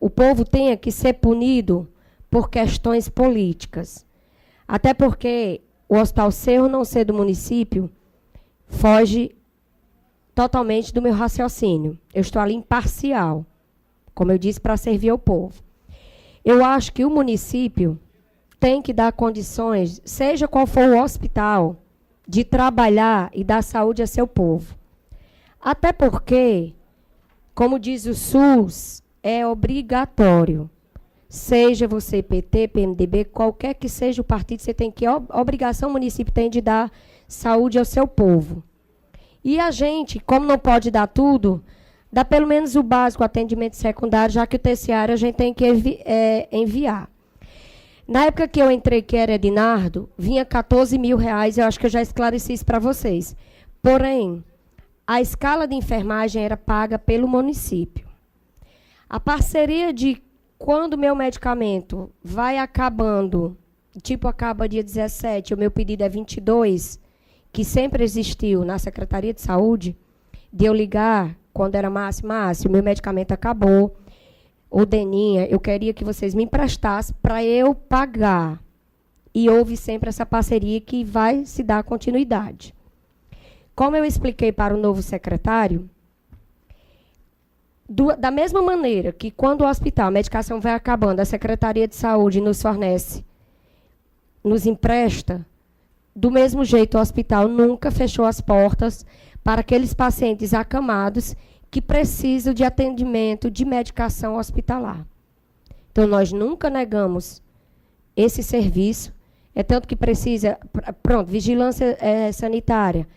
o povo tenha que ser punido por questões políticas. Até porque o Hospital Cerro não ser do município foge totalmente do meu raciocínio. Eu estou ali imparcial, como eu disse, para servir ao povo. Eu acho que o município tem que dar condições, seja qual for o hospital, de trabalhar e dar saúde a seu povo. Até porque, como diz o SUS, é obrigatório. Seja você PT, PMDB, qualquer que seja o partido, você tem que, obrigação o município tem de dar saúde ao seu povo. E a gente, como não pode dar tudo, dá pelo menos o básico, atendimento secundário, já que o terciário a gente tem que enviar. Na época que eu entrei, que era Edinardo, vinha R$14 mil, eu acho que eu já esclareci isso para vocês. Porém, a escala de enfermagem era paga pelo município. A parceria de quando o meu medicamento vai acabando, tipo acaba dia 17, o meu pedido é 22, que sempre existiu na Secretaria de Saúde, de eu ligar quando era Márcio, o meu medicamento acabou. O Deninha, eu queria que vocês me emprestassem para eu pagar. E houve sempre essa parceria que vai se dar continuidade. Como eu expliquei para o novo secretário, da mesma maneira que quando o hospital, a medicação vai acabando, a Secretaria de Saúde nos fornece, nos empresta, do mesmo jeito o hospital nunca fechou as portas para aqueles pacientes acamados que precisam de atendimento de medicação hospitalar. Então, nós nunca negamos esse serviço. É tanto que precisa, vigilância sanitária,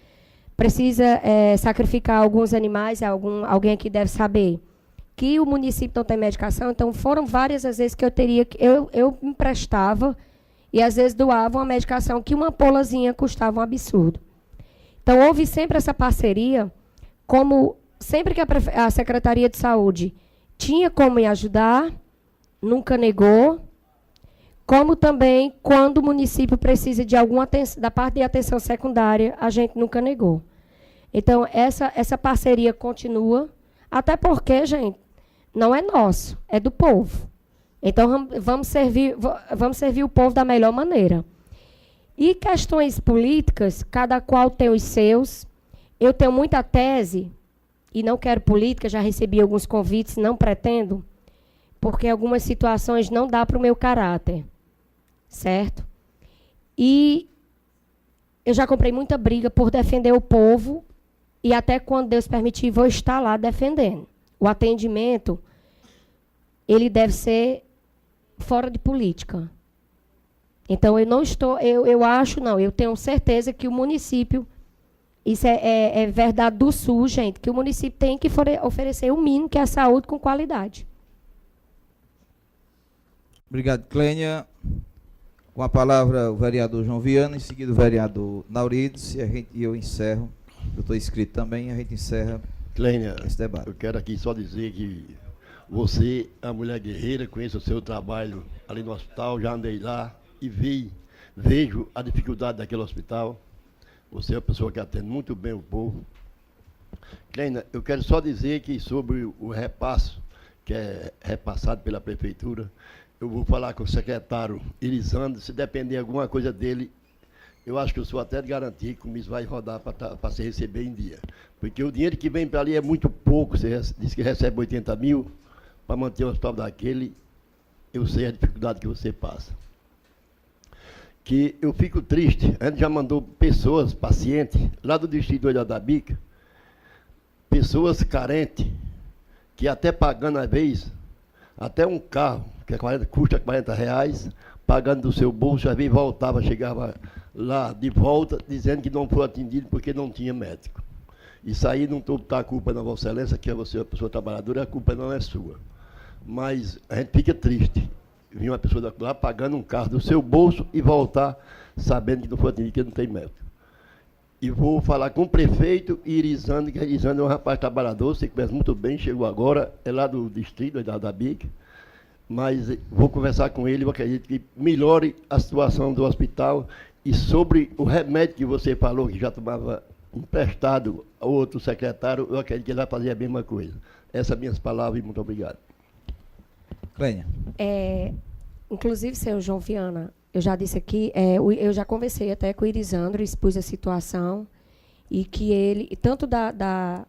precisa sacrificar alguns animais, alguém aqui deve saber, que o município não tem medicação. Então, foram várias as vezes que eu emprestava e, às vezes, doava uma medicação que uma ampolazinha custava um absurdo. Então, houve sempre essa parceria, como sempre que a Secretaria de Saúde tinha como me ajudar, nunca negou, como também quando o município precisa de alguma atenção, da parte de atenção secundária, a gente nunca negou. Então, essa parceria continua, até porque, gente, não é nosso, é do povo. Então, vamos servir o povo da melhor maneira. E questões políticas, cada qual tem os seus. Eu tenho muita tese, e não quero política, já recebi alguns convites, não pretendo, porque algumas situações não dá para o meu caráter, certo? E eu já comprei muita briga por defender o povo, e até quando Deus permitir, vou estar lá defendendo. O atendimento, ele deve ser fora de política. Então, eu tenho certeza que o município, isso é verdade do SUS, gente, que o município tem que oferecer o mínimo, que é a saúde com qualidade. Obrigado, Clênia. Com a palavra o vereador João Viana, em seguida o vereador Naurides, e eu encerro. Eu estou inscrito também, a gente encerra Clênia, esse debate. eu quero aqui só dizer que você é uma mulher guerreira, conheço o seu trabalho ali no hospital, já andei lá e vejo a dificuldade daquele hospital. Você é uma pessoa que atende muito bem o povo. Clênia, eu quero só dizer que sobre o repasso, que é repassado pela prefeitura, eu vou falar com o secretário Irisandro, se depender de alguma coisa dele, eu acho que eu sou até de garantir que o MIS vai rodar para se receber em dia. Porque o dinheiro que vem para ali é muito pouco, você diz que recebe 80 mil para manter o hospital daquele, eu sei a dificuldade que você passa. Que eu fico triste, a gente já mandou pessoas, pacientes, lá do distrito do Ilha da Bica, pessoas carentes, que até pagando às vezes, até um carro, que custa 40 reais, pagando do seu bolso, às vezes voltava, chegava lá de volta, dizendo que não foi atendido porque não tinha médico. Isso aí não estou a culpa na Vossa Excelência, que você é uma pessoa trabalhadora, a culpa não é sua. Mas a gente fica triste, vir uma pessoa lá pagando um carro do seu bolso e voltar sabendo que não foi atendido, que não tem médico. E vou falar com o prefeito Irisandro, que Irisandro é um rapaz trabalhador, você conhece muito bem, chegou agora, é lá do distrito, da BIC, mas vou conversar com ele, eu acredito que melhore a situação do hospital. E sobre o remédio que você falou, que já tomava emprestado ao outro secretário, eu acredito que ele vai fazer a mesma coisa. Essas são minhas palavras e muito obrigado. Clênia. Inclusive, senhor João Viana, eu já disse aqui, eu já conversei até com o Irisandro, expus a situação, e que ele, tanto da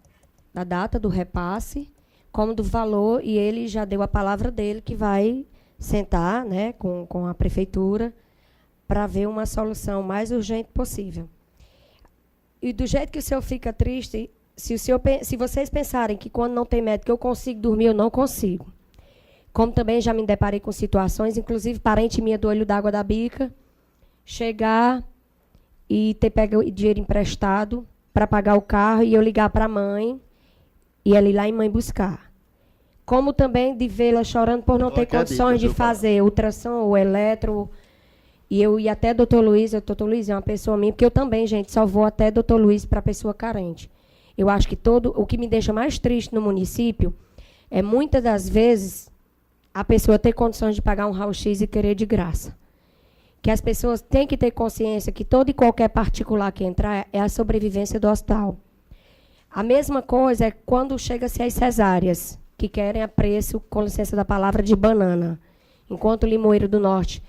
data do repasse, como do valor, e ele já deu a palavra dele que vai sentar, né, com a prefeitura para ver uma solução mais urgente possível. E do jeito que o senhor fica triste, se vocês pensarem que quando não tem médico eu consigo dormir, eu não consigo. Como também já me deparei com situações, inclusive parente minha do Olho d'Água da Bica, chegar e ter pego dinheiro emprestado para pagar o carro e eu ligar para a mãe e ela ir lá em mãe buscar. Como também de vê-la chorando por não ter condições de fazer ultrassom ou eletro. E eu ia até doutor Luiz é uma pessoa minha, porque eu também, gente, só vou até doutor Luiz para pessoa carente. Eu acho que o que me deixa mais triste no município é, muitas das vezes, a pessoa ter condições de pagar um raio-x e querer de graça. Que as pessoas têm que ter consciência que todo e qualquer particular que entrar é a sobrevivência do hospital. A mesma coisa é quando chega-se às cesáreas, que querem a preço, com licença da palavra, de banana. Enquanto o Limoeiro do Norte,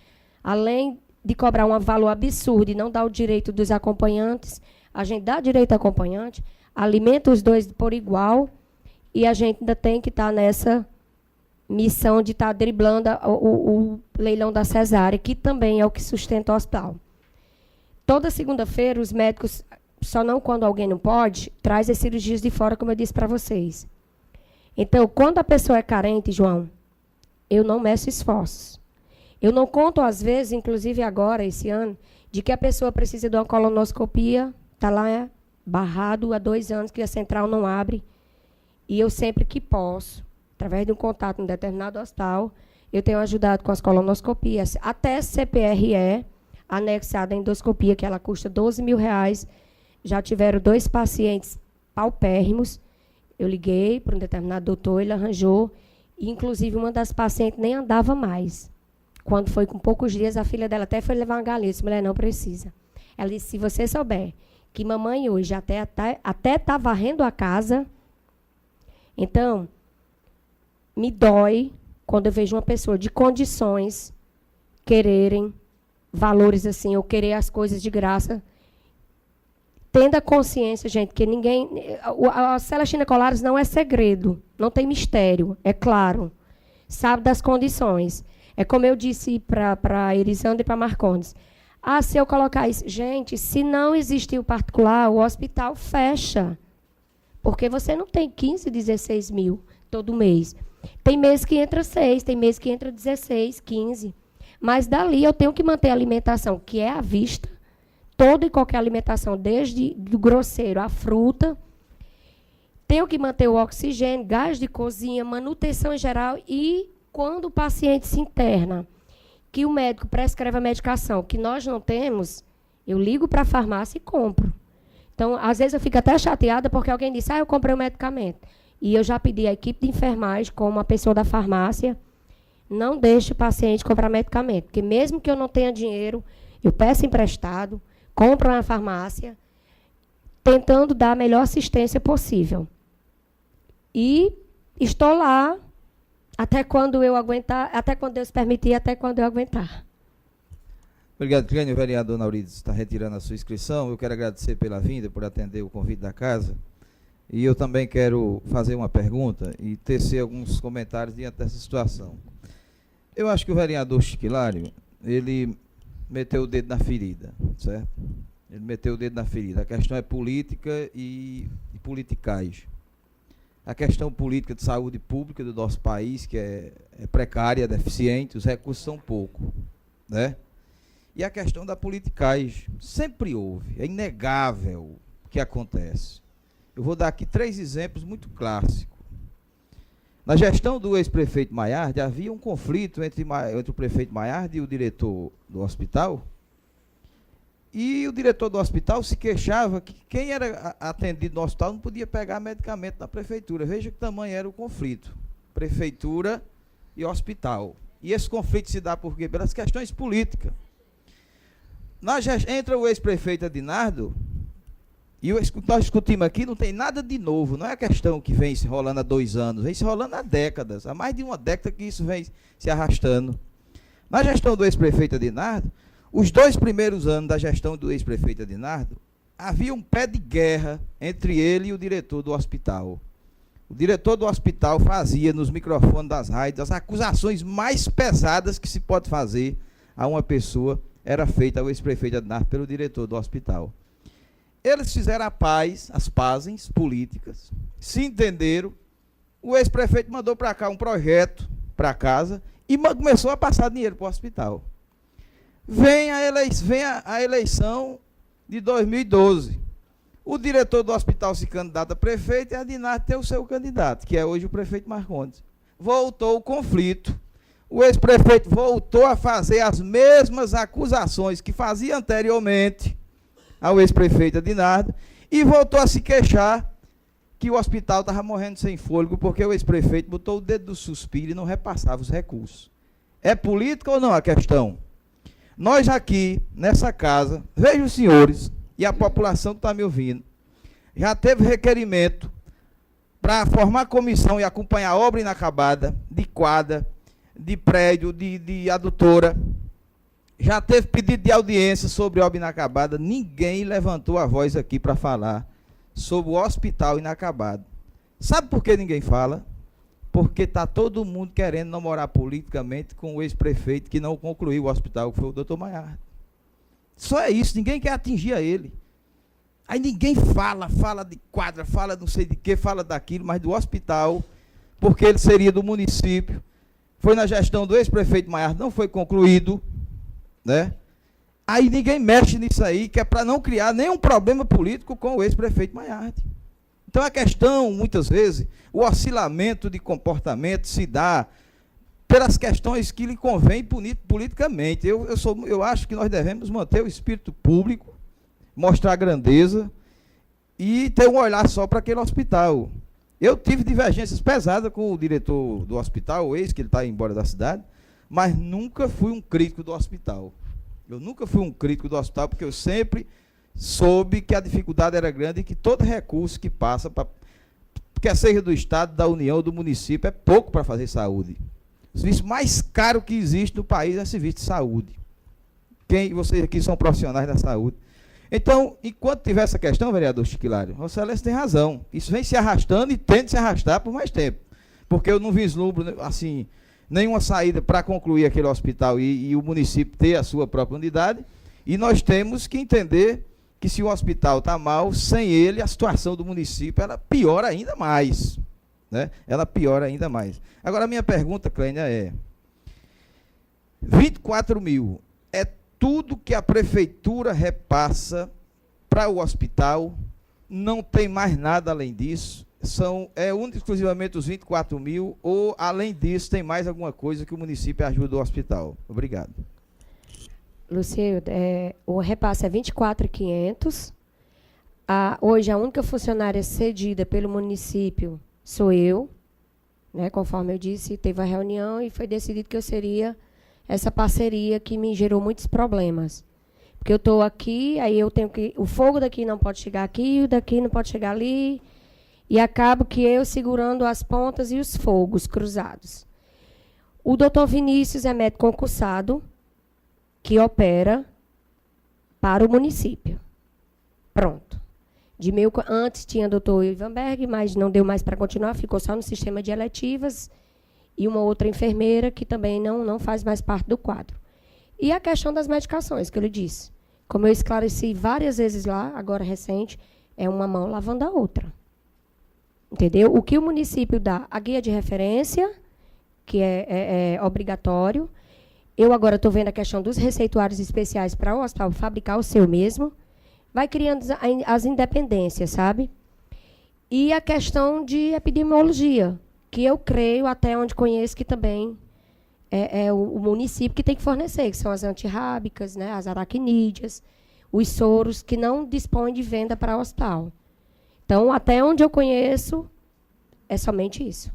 além de cobrar um valor absurdo e não dar o direito dos acompanhantes, a gente dá direito ao acompanhante, alimenta os dois por igual, e a gente ainda tem que estar nessa missão de estar driblando o leilão da cesárea, que também é o que sustenta o hospital. Toda segunda-feira, os médicos, só não quando alguém não pode, traz as cirurgias de fora, como eu disse para vocês. Então, quando a pessoa é carente, João, eu não meço esforços. Eu não conto, às vezes, inclusive agora, esse ano, de que a pessoa precisa de uma colonoscopia, está lá barrado há 2 anos que a central não abre, e eu sempre que posso, através de um contato em determinado hospital, eu tenho ajudado com as colonoscopias, até CPRE, anexada à endoscopia, que ela custa R$12 mil. Já tiveram 2 pacientes paupérrimos. Eu liguei para um determinado doutor, ele arranjou, e inclusive uma das pacientes nem andava mais. Quando foi com poucos dias, a filha dela até foi levar uma galinha. Eu disse, mulher, não precisa. Ela disse, se você souber que mamãe hoje até está varrendo a casa, então, me dói quando eu vejo uma pessoa de condições quererem valores assim, ou querer as coisas de graça. Tendo a consciência, gente, que ninguém... A Celestina Colares não é segredo, não tem mistério, é claro. Sabe das condições. É como eu disse para Elisandra e para Marcondes. Se eu colocar isso... Gente, se não existir o particular, o hospital fecha. Porque você não tem 15, 16 mil todo mês. Tem mês que entra 6, tem mês que entra 16, 15. Mas dali eu tenho que manter a alimentação, que é à vista, toda e qualquer alimentação, desde do grosseiro à fruta. Tenho que manter o oxigênio, gás de cozinha, manutenção em geral. E quando o paciente se interna, que o médico prescreve a medicação que nós não temos, eu ligo para a farmácia e compro. Então, às vezes eu fico até chateada porque alguém disse, eu comprei o medicamento. E eu já pedi à equipe de enfermagem, como uma pessoa da farmácia, não deixe o paciente comprar medicamento. Porque mesmo que eu não tenha dinheiro, eu peço emprestado, compro na farmácia, tentando dar a melhor assistência possível. E estou lá até quando eu aguentar, até quando Deus permitir, até quando eu aguentar. Obrigado, Clênia. O vereador Naurides está retirando a sua inscrição. Eu quero agradecer pela vinda, por atender o convite da casa. E eu também quero fazer uma pergunta e tecer alguns comentários diante dessa situação. Eu acho que o vereador Chiquilário, ele meteu o dedo na ferida, certo? Ele meteu o dedo na ferida. A questão é política e politicagem. A questão política de saúde pública do nosso país, que é precária, deficiente, os recursos são poucos, né? E a questão da politicagem sempre houve, é inegável que acontece. Eu vou dar aqui 3 exemplos muito clássicos. Na gestão do ex-prefeito Maiardi, havia um conflito entre o prefeito Maiardi e o diretor do hospital. E o diretor do hospital se queixava que quem era atendido no hospital não podia pegar medicamento da prefeitura. Veja que tamanho era o conflito. Prefeitura e hospital. E esse conflito se dá por quê? Pelas questões políticas. Entra o ex-prefeito Adinardo, e o que nós discutimos aqui não tem nada de novo, não é a questão que vem se rolando há 2 anos, vem se rolando há décadas, há mais de uma década que isso vem se arrastando. Na gestão do ex-prefeito Adinardo, os 2 primeiros anos da gestão do ex-prefeito Adinardo, havia um pé de guerra entre ele e o diretor do hospital. O diretor do hospital fazia nos microfones das rádios as acusações mais pesadas que se pode fazer a uma pessoa, era feita ao ex-prefeito Adinardo pelo diretor do hospital. Eles fizeram as pazes políticas, se entenderam, o ex-prefeito mandou para cá um projeto para casa e começou a passar dinheiro para o hospital. Vem a eleição de 2012. O diretor do hospital se candidata a prefeito e a Adinardo tem o seu candidato, que é hoje o prefeito Marcondes. Voltou o conflito. O ex-prefeito voltou a fazer as mesmas acusações que fazia anteriormente ao ex-prefeito Adinardo e voltou a se queixar que o hospital estava morrendo sem fôlego porque o ex-prefeito botou o dedo do suspiro e não repassava os recursos. É política ou não a questão? Nós aqui, nessa casa, vejam os senhores e a população que está me ouvindo, já teve requerimento para formar comissão e acompanhar a obra inacabada, de quadra, de prédio, de adutora. Já teve pedido de audiência sobre obra inacabada, ninguém levantou a voz aqui para falar sobre o hospital inacabado. Sabe por que ninguém fala? Porque está todo mundo querendo namorar politicamente com o ex-prefeito que não concluiu o hospital, que foi o doutor Maiardi. Só é isso, ninguém quer atingir a ele. Aí ninguém fala de quadra, fala não sei de que, fala daquilo, mas do hospital, porque ele seria do município. Foi na gestão do ex-prefeito Maiardi, não foi concluído, né? Aí ninguém mexe nisso aí, que é para não criar nenhum problema político com o ex-prefeito Maiardi. Então a questão, muitas vezes, o oscilamento de comportamento se dá pelas questões que lhe convém politicamente. Eu acho que nós devemos manter o espírito público, mostrar grandeza e ter um olhar só para aquele hospital. Eu tive divergências pesadas com o diretor do hospital, o ex, que ele está embora da cidade, mas nunca fui um crítico do hospital. Eu nunca fui um crítico do hospital, porque eu sempre soube que a dificuldade era grande e que todo recurso que passa, quer seja do Estado, da União, do município, é pouco para fazer saúde. O serviço mais caro que existe no país é o serviço de saúde. Vocês aqui são profissionais da saúde. Então, enquanto tiver essa questão, vereador Chiquilário, Vossa Excelência tem razão. Isso vem se arrastando e tende a se arrastar por mais tempo. Porque eu não vislumbro, assim, nenhuma saída para concluir aquele hospital e o município ter a sua própria unidade. E nós temos que entender que se o hospital está mal, sem ele, a situação do município, ela piora ainda mais. Né? Ela piora ainda mais. Agora, a minha pergunta, Clênia, é... 24 mil é tudo que a prefeitura repassa para o hospital, não tem mais nada além disso, exclusivamente os 24 mil, ou além disso tem mais alguma coisa que o município ajuda o hospital? Obrigado. Lucildo, o repasse é 24.500. Hoje a única funcionária cedida pelo município sou eu, né? Conforme eu disse, teve a reunião e foi decidido que eu seria essa parceria que me gerou muitos problemas. Porque eu estou aqui, aí eu tenho que... O fogo daqui não pode chegar aqui, o daqui não pode chegar ali, e acabo que eu segurando as pontas e os fogos cruzados. O doutor Vinícius é médico concursado, que opera para o município. Pronto. Antes tinha o doutor Ivanberg, mas não deu mais para continuar, ficou só no sistema de eletivas, e uma outra enfermeira que também não faz mais parte do quadro. E a questão das medicações, que eu lhe disse. Como eu esclareci várias vezes lá, agora recente, é uma mão lavando a outra. Entendeu? O que o município dá? A guia de referência, que é obrigatório. Eu agora estou vendo a questão dos receituários especiais para o hospital fabricar o seu mesmo. Vai criando as independências, sabe? E a questão de epidemiologia, que eu creio, até onde conheço, que também é o município que tem que fornecer, que são as antirrábicas, né, as aracnídeas, os soros, que não dispõem de venda para o hospital. Então, até onde eu conheço, é somente isso.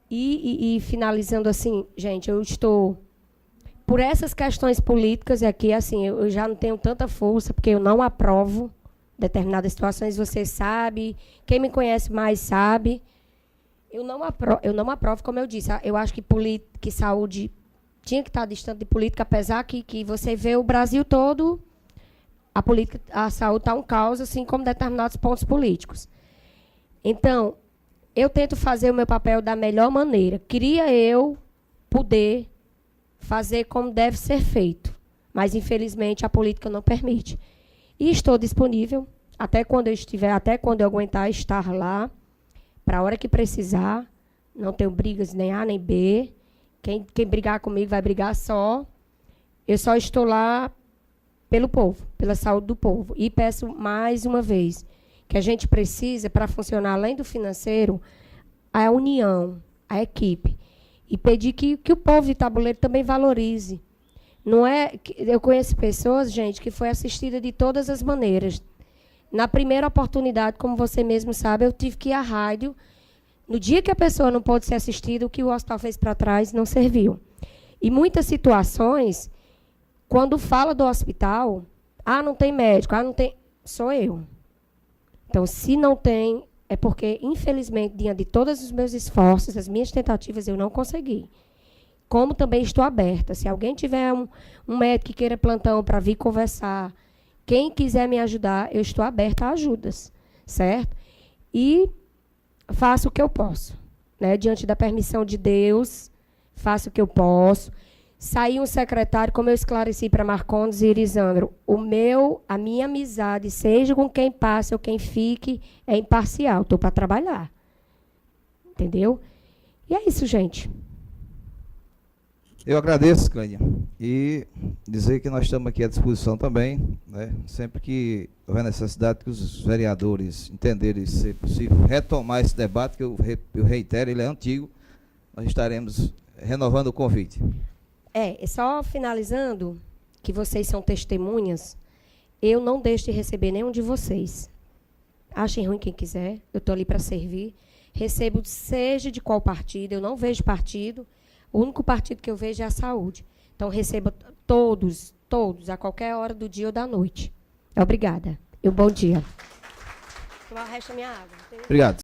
E finalizando assim, gente, eu estou... Por essas questões políticas aqui, assim, eu já não tenho tanta força, porque eu não aprovo determinadas situações, você sabe, quem me conhece mais sabe. Eu não aprovo, como eu disse, eu acho que saúde tinha que estar distante de política, apesar que você vê o Brasil todo, a saúde está um caos, assim como determinados pontos políticos. Então, eu tento fazer o meu papel da melhor maneira. Queria eu poder fazer como deve ser feito, mas, infelizmente, a política não permite. E estou disponível, até quando eu aguentar estar lá, para a hora que precisar. Não tenho brigas nem A nem B. Quem brigar comigo vai brigar só. Eu só estou lá pelo povo, pela saúde do povo. E peço mais uma vez que a gente precisa, para funcionar além do financeiro, a união, a equipe. E pedir que o povo de Tabuleiro também valorize. Não é, eu conheço pessoas, gente, que foi assistida de todas as maneiras. Na primeira oportunidade, como você mesmo sabe, eu tive que ir à rádio. No dia que a pessoa não pôde ser assistida, o que o hospital fez para trás não serviu. E muitas situações, quando fala do hospital, não tem médico, não tem... Sou eu. Então, se não tem, é porque, infelizmente, diante de todos os meus esforços, as minhas tentativas, eu não consegui. Como também estou aberta. Se alguém tiver um médico que queira plantão para vir conversar, quem quiser me ajudar, eu estou aberta a ajudas, certo? E faço o que eu posso, né? Diante da permissão de Deus, faço o que eu posso. Saiu um secretário, como eu esclareci para Marcondes e Irisandro, a minha amizade, seja com quem passe ou quem fique, é imparcial. Estou para trabalhar. Entendeu? E é isso, gente. Eu agradeço, Clênia, e dizer que nós estamos aqui à disposição também, né? Sempre que houver necessidade que os vereadores entenderem ser possível retomar esse debate, que eu reitero, ele é antigo, nós estaremos renovando o convite. Só finalizando, que vocês são testemunhas, eu não deixo de receber nenhum de vocês. Achem ruim quem quiser, eu estou ali para servir. Recebo, seja de qual partido, eu não vejo partido. O único partido que eu vejo é a saúde. Então, recebo todos, a qualquer hora do dia ou da noite. Obrigada. E um bom dia. Tomar o resto da minha água. Obrigado.